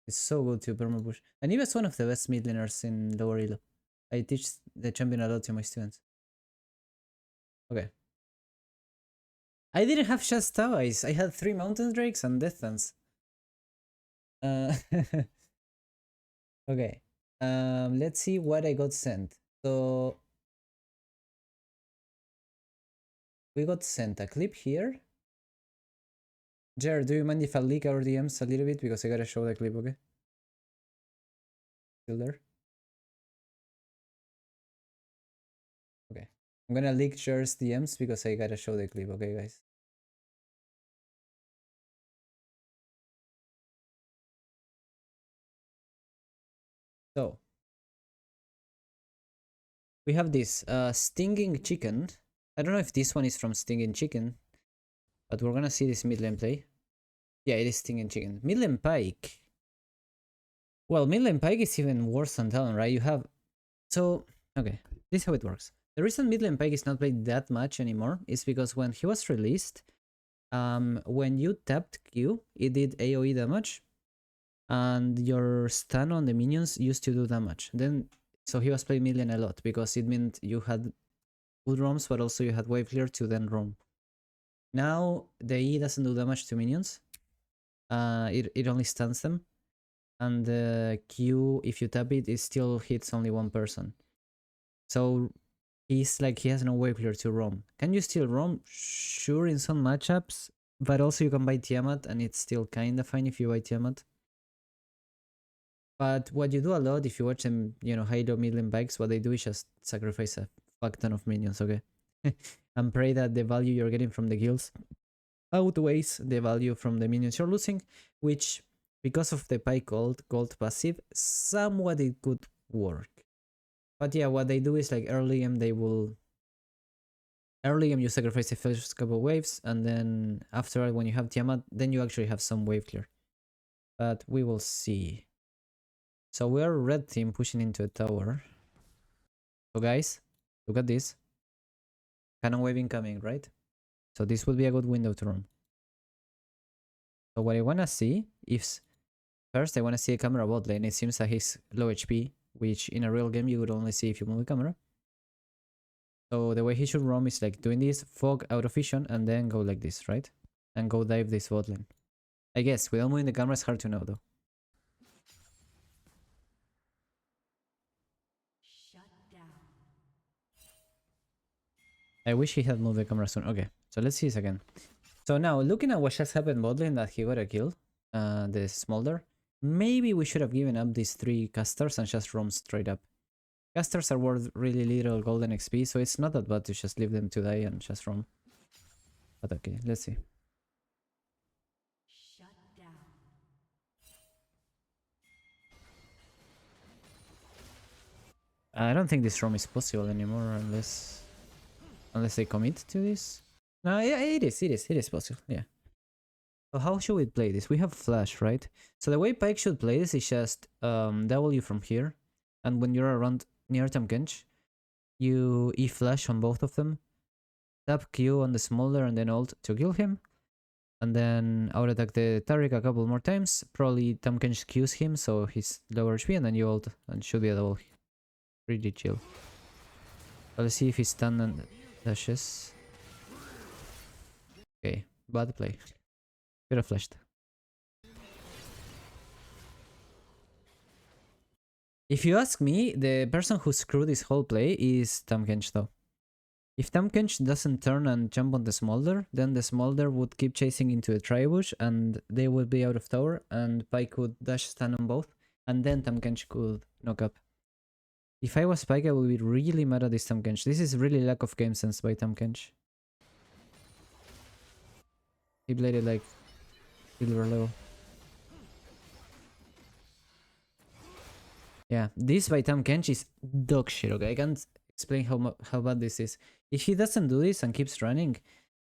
It's so good to perma push. And Eevee is one of the best mid laners in lower elo. I teach the champion a lot to my students. Okay. I didn't have just Towers. I had 3 Mountain Drakes and Death Dance. Okay. Let's see what I got sent. So we got sent a clip here. Jared, do you mind if I leak our DMs a little bit because I gotta show the clip, okay? Still there? Okay. I'm gonna leak Jared's DMs because I gotta show the clip, okay, guys? So we have this stinging chicken. I don't know if this one is from Stinging Chicken, but we're gonna see this mid lane play. Yeah, it is Stinging Chicken. Mid lane Pike. Well, mid lane Pike is even worse than Talon, right? You have... So, okay, this is how it works. The reason mid lane Pike is not played that much anymore is because when he was released, when you tapped Q, it did AoE damage, and your stun on the minions used to do damage. Then, so he was playing mid lane a lot because it meant you had good roams, but also you had wave clear to then roam. Now the E doesn't do damage to minions. It only stuns them, and the Q, if you tap it, it still hits only one person. So he's like, he has no wave clear to roam. Can you still roam? Sure, in some matchups, but also you can buy Tiamat, and it's still kinda fine if you buy Tiamat. But what you do a lot, if you watch them, you know, high-low mid lane bikes, what they do is just sacrifice a fuck ton of minions, okay? And pray that the value you're getting from the kills outweighs the value from the minions you're losing, which, because of the Pike gold passive, somewhat it could work. But yeah, what they do is like early game they will... Early game you sacrifice the first couple waves, and then after when you have Tiamat, then you actually have some wave clear. But we will see. So we are red team pushing into a tower. So guys, look at this. Cannon wave incoming, right? So this would be a good window to run. So what I wanna see is... First I wanna see a camera bot lane. It seems that he's low HP, which in a real game you would only see if you move the camera. So the way he should roam is like doing this, fog out of vision, and then go like this, right? And go dive this bot lane. I guess, without moving the camera it's hard to know though. I wish he had moved the camera soon. Okay, so let's see this again. So now, looking at what just happened bot lane, that he got a kill, the Smolder, maybe we should have given up these 3 casters and just roam straight up. Casters are worth really little golden XP, so it's not that bad to just leave them to die and just roam. But okay, let's see. I don't think this roam is possible anymore unless they commit to this. No, yeah, it is possible, yeah. So how should we play this? We have flash, right? So the way Pike should play this is just W from here, and when you're around near Tamkench, you E-flash on both of them, tap Q on the Smolder and then ult to kill him, and then out attack the Taric a couple more times, probably Tamkench Qs him so he's lower HP, and then you ult and should be a double. Pretty chill. So let's see if he's stunned and dashes. Okay, bad play. Could have flashed. If you ask me, the person who screwed this whole play is Tamkench though. If Tamkench doesn't turn and jump on the Smolder, then the Smolder would keep chasing into a Tribush and they would be out of tower, and Pike would dash stun on both, and then Tamkench could knock up. If I was Pike, I would be really mad at this Tamkench. This is really lack of game sense by Tamkench. He played it like silver level. Yeah, this by Tamkench is dog shit, okay? I can't explain how bad this is. If he doesn't do this and keeps running,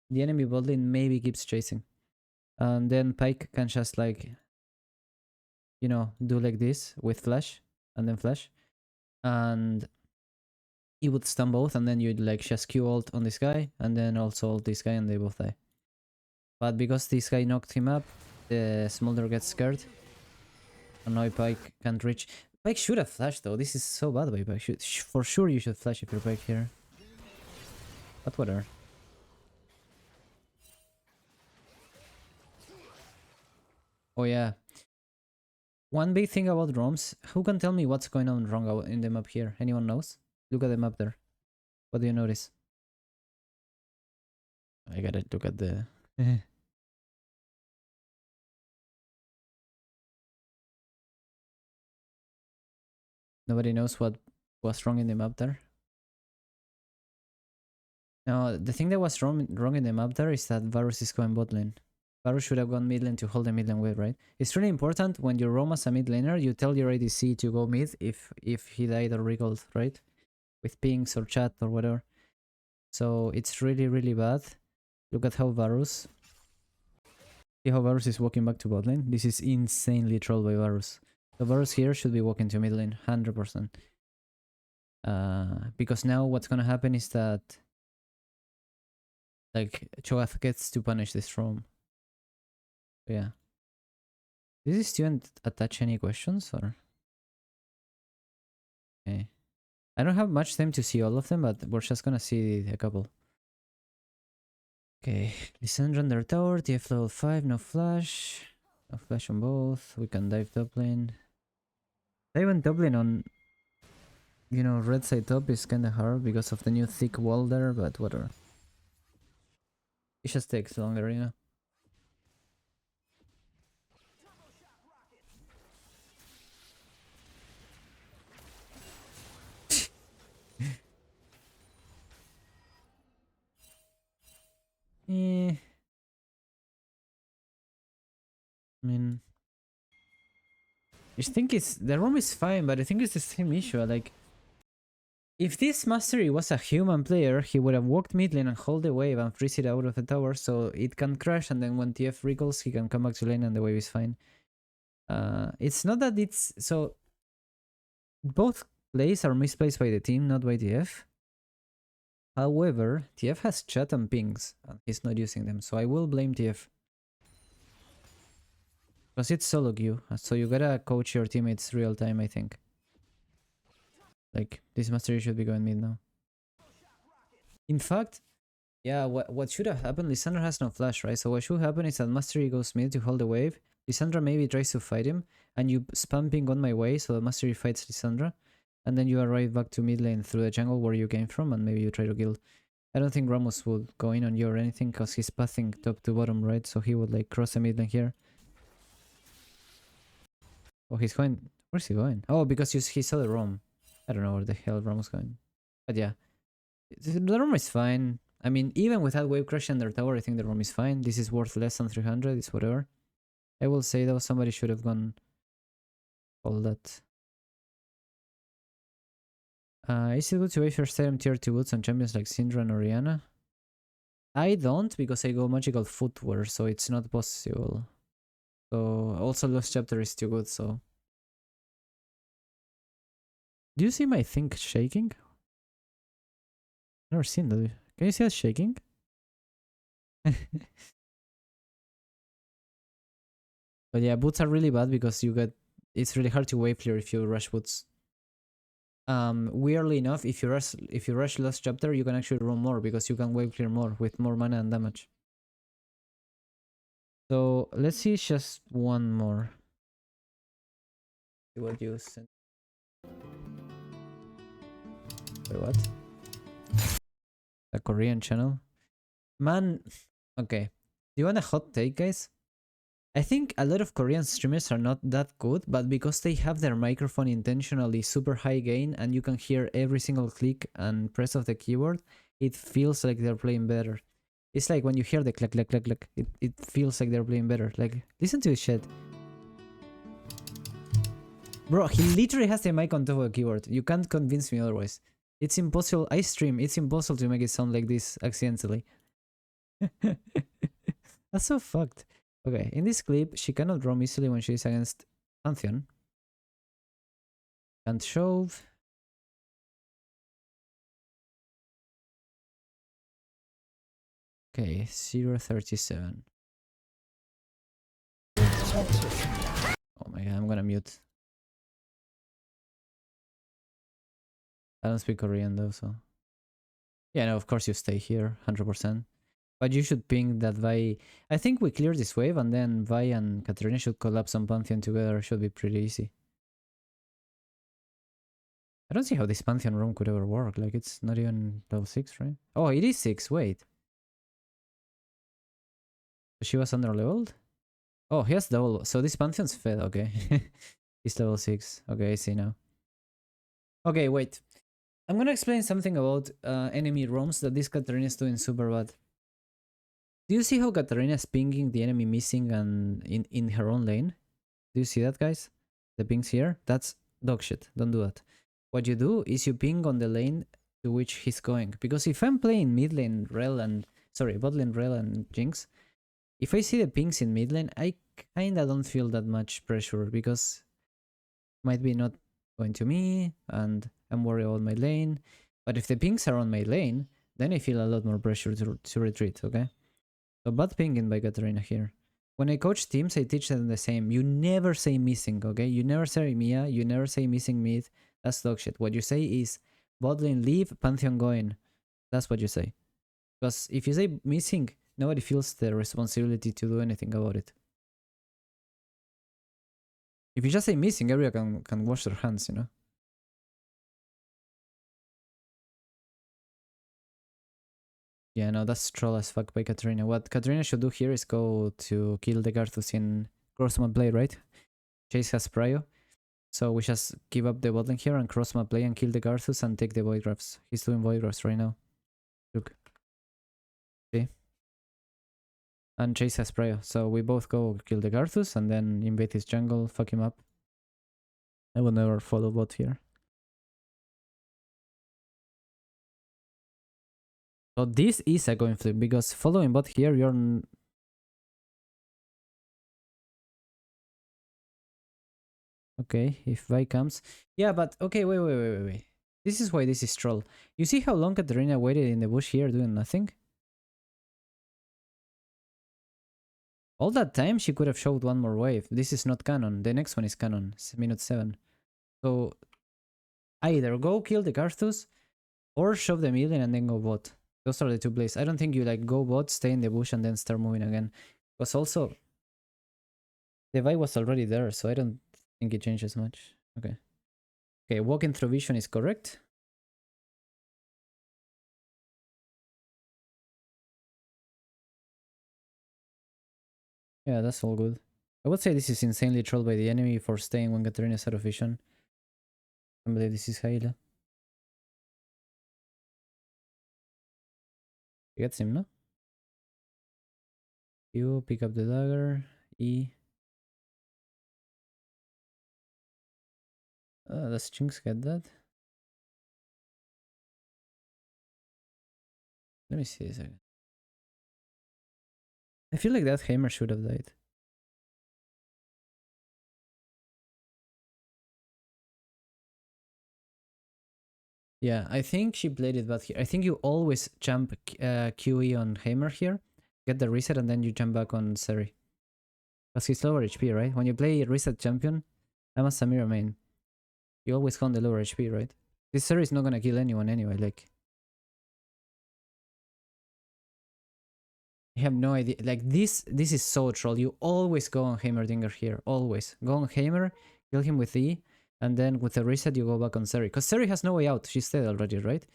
the enemy bot lane maybe keeps chasing. And then Pike can just like, you know, do like this with flash and then flash. And he would stun both, and then you'd like just Q ult on this guy and then also ult this guy and they both die. But because this guy knocked him up, the Smolder gets scared. And now Pike can't reach. Pike should have flashed though. This is so bad by Pike. For sure you should flash if you're Pike here. But whatever. Oh yeah. One big thing about ROMs, who can tell me what's going on wrong in the map here? Anyone knows? Look at the map there. What do you notice? I gotta look at the... Nobody knows what was wrong in the map there? No, the thing that was wrong in the map there is that Varus is going bot lane. Varus should have gone mid lane to hold the mid lane wave, right? It's really important when you roam as a mid laner, you tell your ADC to go mid if he died or recalled, right? With pings or chat or whatever. So it's really, really bad. Look at how Varus... See how Varus is walking back to bot lane? This is insanely trolled by Varus. So Varus here should be walking to mid lane, 100%. Because now what's gonna happen is that... like, Cho'Gath gets to punish this roam. Yeah. Did this student attach any questions or? Okay. I don't have much time to see all of them, but we're just gonna see a couple. Okay, Lissandra under tower, TF level 5, no flash. No flash on both. We can dive top lane. Diving top lane on, you know, red side top is kinda hard because of the new thick wall there, but whatever. It just takes longer, you know. Eh. I mean, I think it's the room is fine, but I think it's the same issue. Like, if this mastery was a human player, he would have walked mid lane and hold the wave and freeze it out of the tower, so it can crash, and then when TF recalls, he can come back to lane and the wave is fine. It's not that it's so. Both plays are misplaced by the team, not by TF. However, TF has chat and pings, and he's not using them, so I will blame TF. Because it's solo queue, so you gotta coach your teammates real time, I think. Like, this mastery should be going mid now. In fact, yeah, what should have happened, Lissandra has no flash, right? So what should happen is that mastery goes mid to hold the wave, Lissandra maybe tries to fight him, and you spam ping on my way, so the mastery fights Lissandra, and then you arrive back to mid lane through the jungle where you came from, and maybe you try to kill. I don't think Ramos would go in on you or anything, because he's pathing top to bottom, right? So he would like cross the mid lane here. Oh, he's going... Where's he going? Oh, because he saw the roam. I don't know where the hell Ramos going. But yeah. The roam is fine. I mean, even without wave crash under tower, I think the roam is fine. This is worth less than 300, it's whatever. I will say though, somebody should have gone all that. Is it good to wait first item tier 2 boots on champions like Syndra and Orianna? I don't, because I go magical footwear, so it's not possible. So, also Lost Chapter is too good, so... Do you see my thing shaking? Never seen that. Can you see us shaking? But yeah, boots are really bad because you get... It's really hard to wave clear if you rush boots. Weirdly enough, if you rush Lost Chapter, you can actually roam more because you can wave clear more with more mana and damage. So let's see just one more. See what you sent. Wait, what? A Korean channel? Man, okay. Do you want a hot take, guys? I think a lot of Korean streamers are not that good, but because they have their microphone intentionally super high gain and you can hear every single click and press of the keyboard, it feels like they're playing better. It's like when you hear the clack, clack, clack, clack, it feels like they're playing better. Like, listen to his shit. Bro, he literally has the mic on top of the keyboard. You can't convince me otherwise. It's impossible. I stream. It's impossible to make it sound like this accidentally. That's so fucked. Okay, in this clip, she cannot roam easily when she is against Pantheon. Can't shove. Okay, 037. Oh my god, I'm gonna mute. I don't speak Korean though, so... Yeah, no, of course you stay here, 100%. But you should ping that Vi. I think we clear this wave and then Vi and Katarina should collapse on Pantheon together. Should be pretty easy. I don't see how this Pantheon room could ever work. Like, it's not even level 6, right? Oh, it is 6. Wait. She was under leveled? Oh, he has double. So this Pantheon's fed. Okay. He's level 6. Okay, I see now. Okay, wait. I'm gonna explain something about enemy roams that this Katarina is doing super bad. Do you see how Katarina is pinging the enemy missing and in her own lane? Do you see that, guys? The pings here? That's dog shit. Don't do that. What you do is you ping on the lane to which he's going. Because if I'm playing mid lane Rel and... Sorry, bot lane Rel and Jinx, if I see the pings in mid lane, I kinda don't feel that much pressure because might be not going to me and I'm worried about my lane. But if the pings are on my lane, then I feel a lot more pressure to retreat, okay? So bad pinging by Katarina here. When I coach teams, I teach them the same. You never say missing, okay? You never say Mia, you never say missing mid. That's dog shit. What you say is bot lane leave, Pantheon going. That's what you say. Because if you say missing, nobody feels the responsibility to do anything about it. If you just say missing, everyone can wash their hands, you know? Yeah, no, that's troll as fuck by Katarina. What Katarina should do here is go to kill the Garthus in cross-map play, right? Chase has prio. So we just give up the botlane here and cross-map play and kill the Garthus and take the Void Grafts. He's doing Void Grafts right now. Look. See? And Chase has prio. So we both go kill the Garthus and then invade his jungle, fuck him up. I will never follow bot here. So this is a coin flip because following bot here, you're... Okay, if Vi comes... Yeah, but okay, wait. This is why this is troll. You see how long Katarina waited in the bush here doing nothing? All that time she could have showed one more wave. This is not canon. The next one is canon. It's minute 7. So either go kill the Garthus or shove the mid lane and then go bot. Those are the two plays. I don't think you like go bot, stay in the bush and then start moving again. Because also the Vi was already there, so I don't think it changes much. Okay. Okay, walking through vision is correct. Yeah, that's all good. I would say this is insanely trolled by the enemy for staying when Katarina is out of vision. I believe this is Hyla. He gets him, no? You pick up the dagger. E. Does Jinx get that? Let me see this again. I feel like that hammer should have died. Yeah, I think she played it bad here. I think you always jump QE on Hammer here, get the reset, and then you jump back on Seri. Because he's lower HP, right? When you play reset champion, I'm a Samira main. You always count the lower HP, right? This Seri is not gonna kill anyone anyway, like... I have no idea. Like, this is so troll. You always go on Heimerdinger here. Always. Go on Heimer, kill him with E, and then with the reset you go back on Seri. Because Seri has no way out. She's dead already, right?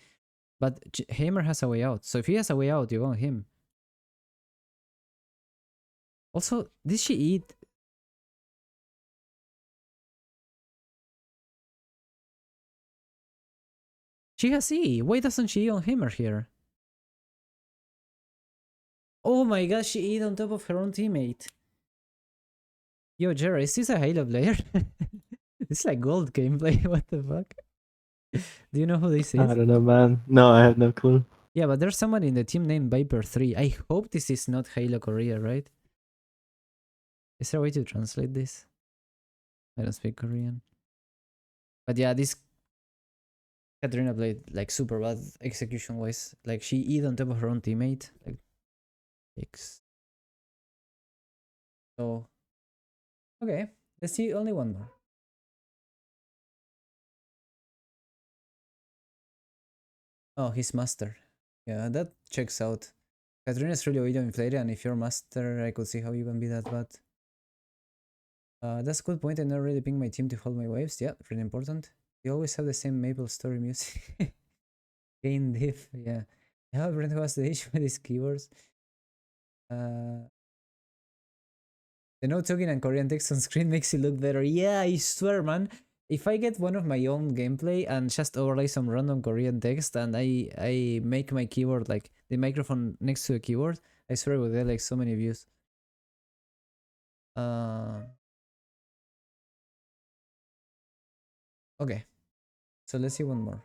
But Heimer has a way out. So if he has a way out, you go on him. Also, did she eat? She has E. Why doesn't she eat on Heimer here? Oh my god, she eat on top of her own teammate. Yo, Jera, is this a Halo player? It's like gold gameplay. What the fuck? Do you know who this is? I don't know, man. No, I have no clue. Yeah, but there's someone in the team named Viper3. I hope this is not Halo Korea, right? Is there a way to translate this? I don't speak Korean. But yeah, this Katarina played like super bad execution wise. Like she eat on top of her own teammate. Like X. So okay, let's see only one more. Oh, he's master. Yeah, that checks out. Katrina's really video inflated, and if you're master, I could see how you can be that bad. That's a good point. I never really ping my team to hold my waves. Yeah, really important. You always have the same Maple Story music. Gain diff, yeah. Yeah, Brent has the issue with his keywords. The no talking and Korean text on screen makes it look better. Yeah, I swear, man. If I get one of my own gameplay and just overlay some random Korean text and I make my keyboard like the microphone next to the keyboard, I swear it will get like so many views. Okay, so let's see one more.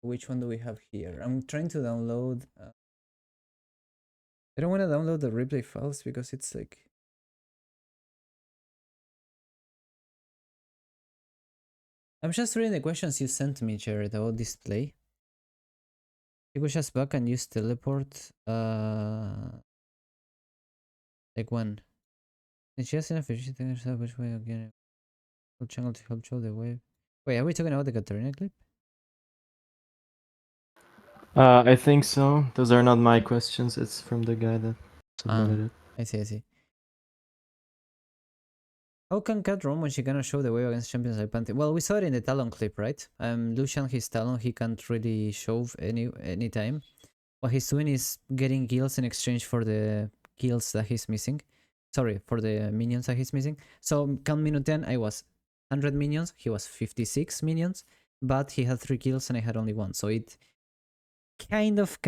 Which one do we have here? I'm trying to download. I don't want to download the replay files because it's like. I'm just reading the questions you sent me, Jared, about display. You could just back and use teleport. Like when? Did she has enough efficiency to understand which way again? Channel to help show the wave. Wait, are we talking about the Katarina clip? I think so. Those are not my questions. It's from the guy that submitted it. I see, I see. How can Cat roam when she cannot show the wave against champions like Pantheon? Well, we saw it in the Talon clip, right? Lucian, his Talon, he can't really shove any time. What he's doing is getting kills in exchange for the kills that he's missing. Sorry, for the minions that he's missing. So, come minute 10, I was 100 minions, he was 56 minions, but he had 3 kills and I had only 1. So it kind of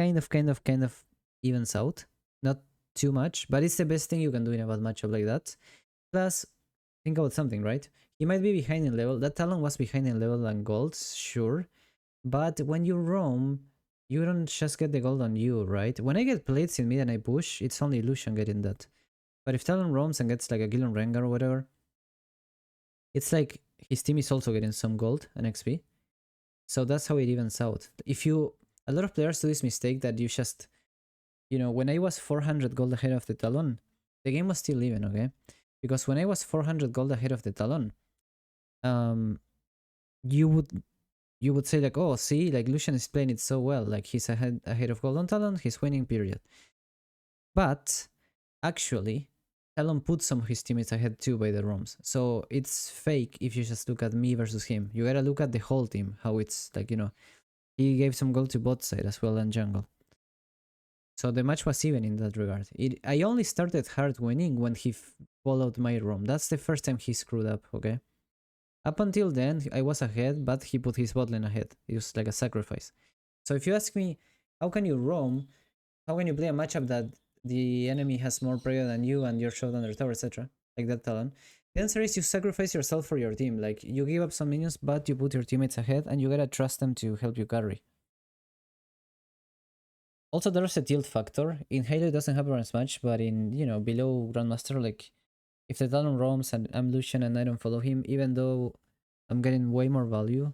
evens out. Not too much, but it's the best thing you can do in a bad matchup like that. Plus, think about something, right? He might be behind in level. That Talon was behind in level and gold, sure. But when you roam, you don't just get the gold on you, right? When I get plates in mid and I push, it's only Lucian getting that. But if Talon roams and gets like a kill on Rengar or whatever, it's like his team is also getting some gold and XP. So that's how it evens out. If you... A lot of players do this mistake that you just... You know, when I was 400 gold ahead of the Talon, the game was still even, okay? Because when I was 400 gold ahead of the Talon, you would say like, oh, see, like Lucian is playing it so well, like he's ahead of gold on Talon, he's winning, period. But actually, Talon put some of his teammates ahead too by the roams. So it's fake if you just look at me versus him. You gotta look at the whole team, how it's like, you know, he gave some gold to bot side as well and jungle. So the match was even in that regard. I only started hard winning when he followed my roam. That's the first time he screwed up, okay? Up until then, I was ahead, but he put his bot lane ahead. It was like a sacrifice. So if you ask me, how can you roam? How can you play a matchup that the enemy has more prayer than you and you're shot under tower, etc.? Like that Talon. The answer is you sacrifice yourself for your team. Like, you give up some minions, but you put your teammates ahead and you gotta trust them to help you carry. Also, there's a tilt factor. In Halo, it doesn't happen as much, but in, you know, below Grandmaster, like, if the Talon roams and I'm Lucian and I don't follow him, even though I'm getting way more value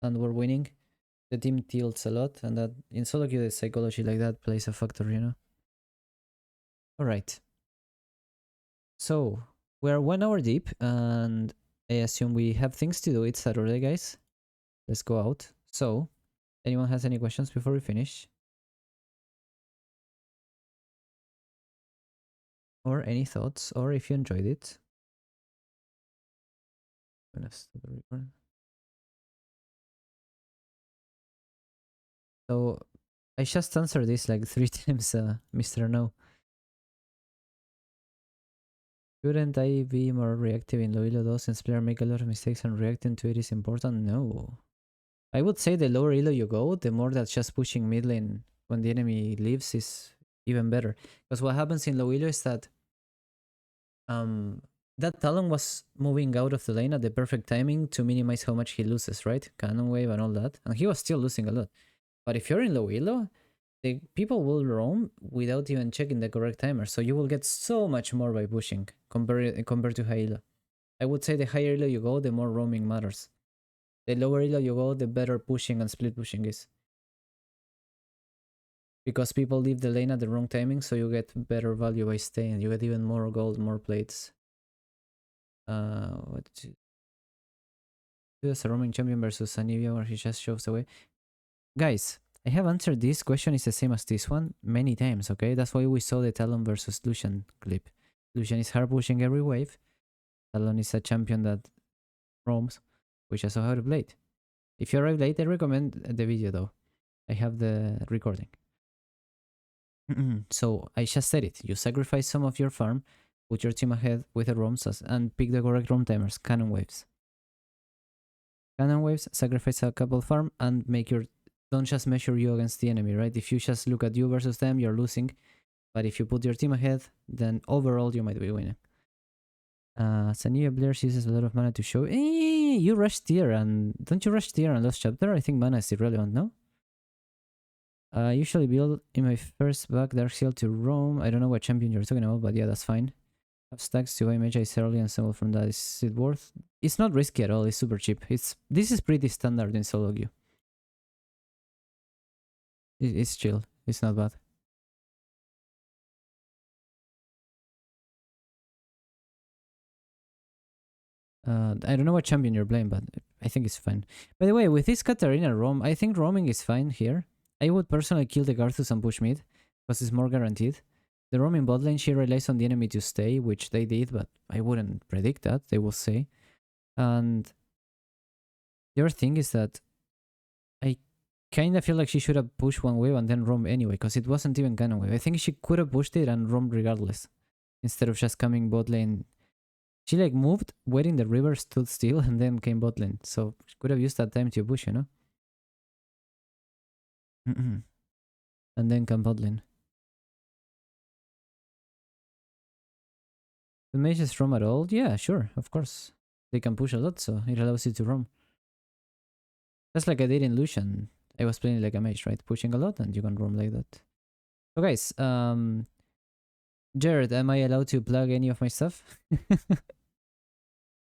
and we're winning, the team tilts a lot, and that in solo queue, the psychology like that plays a factor, you know? Alright. So, we're 1 hour deep, and I assume we have things to do. It's Saturday, guys. Let's go out. So, anyone has any questions before we finish? Or any thoughts, or if you enjoyed it? I'm gonna stop the record. So, I just answered this like 3 times, Mr. No. Shouldn't I be more reactive in low elo though, since players make a lot of mistakes and reacting to it is important? No. I would say the lower elo you go, the more that just pushing mid lane when the enemy leaves is even better. Because what happens in low elo is that that Talon was moving out of the lane at the perfect timing to minimize how much he loses, right? Cannon wave and all that. And he was still losing a lot. But if you're in low elo, the people will roam without even checking the correct timer, so you will get so much more by pushing compared to high elo. I would say the higher elo you go, the more roaming matters. The lower elo you go, the better pushing and split pushing is. Because people leave the lane at the wrong timing, so you get better value by staying. You get even more gold, more plates. What is a roaming champion versus Anivia where he just shows away? Guys, I have answered this question is the same as this one many times, okay? That's why we saw the Talon versus Lucian clip. Lucian is hard pushing every wave. Talon is a champion that roams, which I saw how to play it. If you arrive late, I recommend the video though. I have the recording. So I just said it. You sacrifice some of your farm, put your team ahead with the roams and pick the correct roam timers, cannon waves. Cannon waves, sacrifice a couple farm and make your... Don't just measure you against the enemy, right? If you just look at you versus them, you're losing. But if you put your team ahead, then overall you might be winning. Sania Blair's uses a lot of mana to show. You rush tier and... Don't you rush tier and lost chapter? I think mana is irrelevant, no? I usually build in my first back Dark Seal to roam. I don't know what champion you're talking about, but yeah, that's fine. Have stacks to buy Magi early and some from that. Is it worth? It's not risky at all, it's super cheap. This is pretty standard in solo queue. It's chill, it's not bad. I don't know what champion you're playing, but I think it's fine. By the way, with this Katarina roam, I think roaming is fine here. I would personally kill the Garthus and push mid, because it's more guaranteed. The roaming bot lane, she relies on the enemy to stay, which they did, but I wouldn't predict that, they will say. And the other thing is that I kind of feel like she should have pushed one wave and then roam anyway, because it wasn't even cannon wave. I think she could have pushed it and roamed regardless, instead of just coming bot lane. She like moved, waiting the river, stood still, and then came bot lane. So she could have used that time to push, you know? And then come bot lane. The mages roam at all? Yeah, sure, of course. They can push a lot, so it allows you to roam. That's like I did in Lucian. I was playing like a mage, right? Pushing a lot, and you can roam like that. So guys, Jared, am I allowed to plug any of my stuff?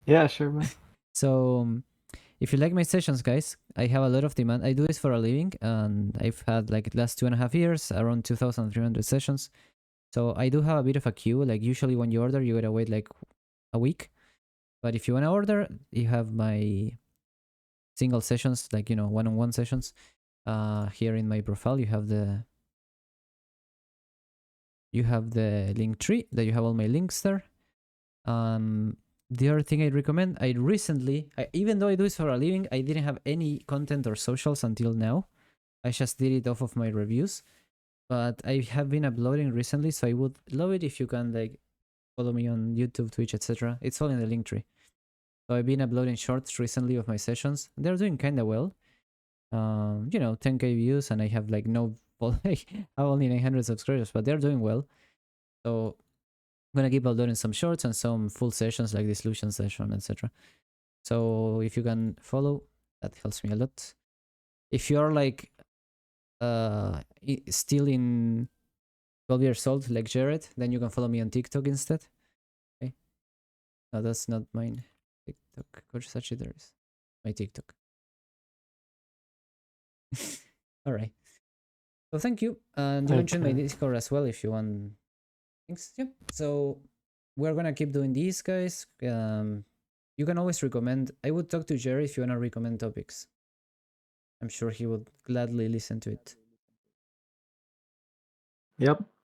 Yeah, sure, man. So, if you like my sessions, guys, I have a lot of demand. I do this for a living, and I've had like last 2.5 years, around 2,300 sessions. So I do have a bit of a queue. Like usually when you order, you gotta wait like a week. But if you wanna order, you have my single sessions, like, you know, one-on-one sessions. Here in my profile, you have the link tree that you have all my links there. The other thing I recommend, even though I do this for a living, I didn't have any content or socials until now. I just did it off of my reviews. But I have been uploading recently, so I would love it if you can like follow me on YouTube, Twitch, etc. It's all in the link tree. So I've been uploading shorts recently of my sessions. They're doing kind of well. You know, 10k views, and I have like no, I have only 900 subscribers, but they're doing well. So I'm gonna keep uploading some shorts and some full sessions like this Lucian session, etc. So if you can follow, that helps me a lot. If you're like still in 12 years old like Jared, then you can follow me on TikTok instead. Okay. No, that's not mine. TikTok. Coach Sachi, there is my TikTok. All right. So thank you. And you mentioned my Discord as well if you want things. Yep. So we're gonna keep doing these, guys. You can always recommend. I would talk to Jerry if you wanna recommend topics. I'm sure he would gladly listen to it. Yep.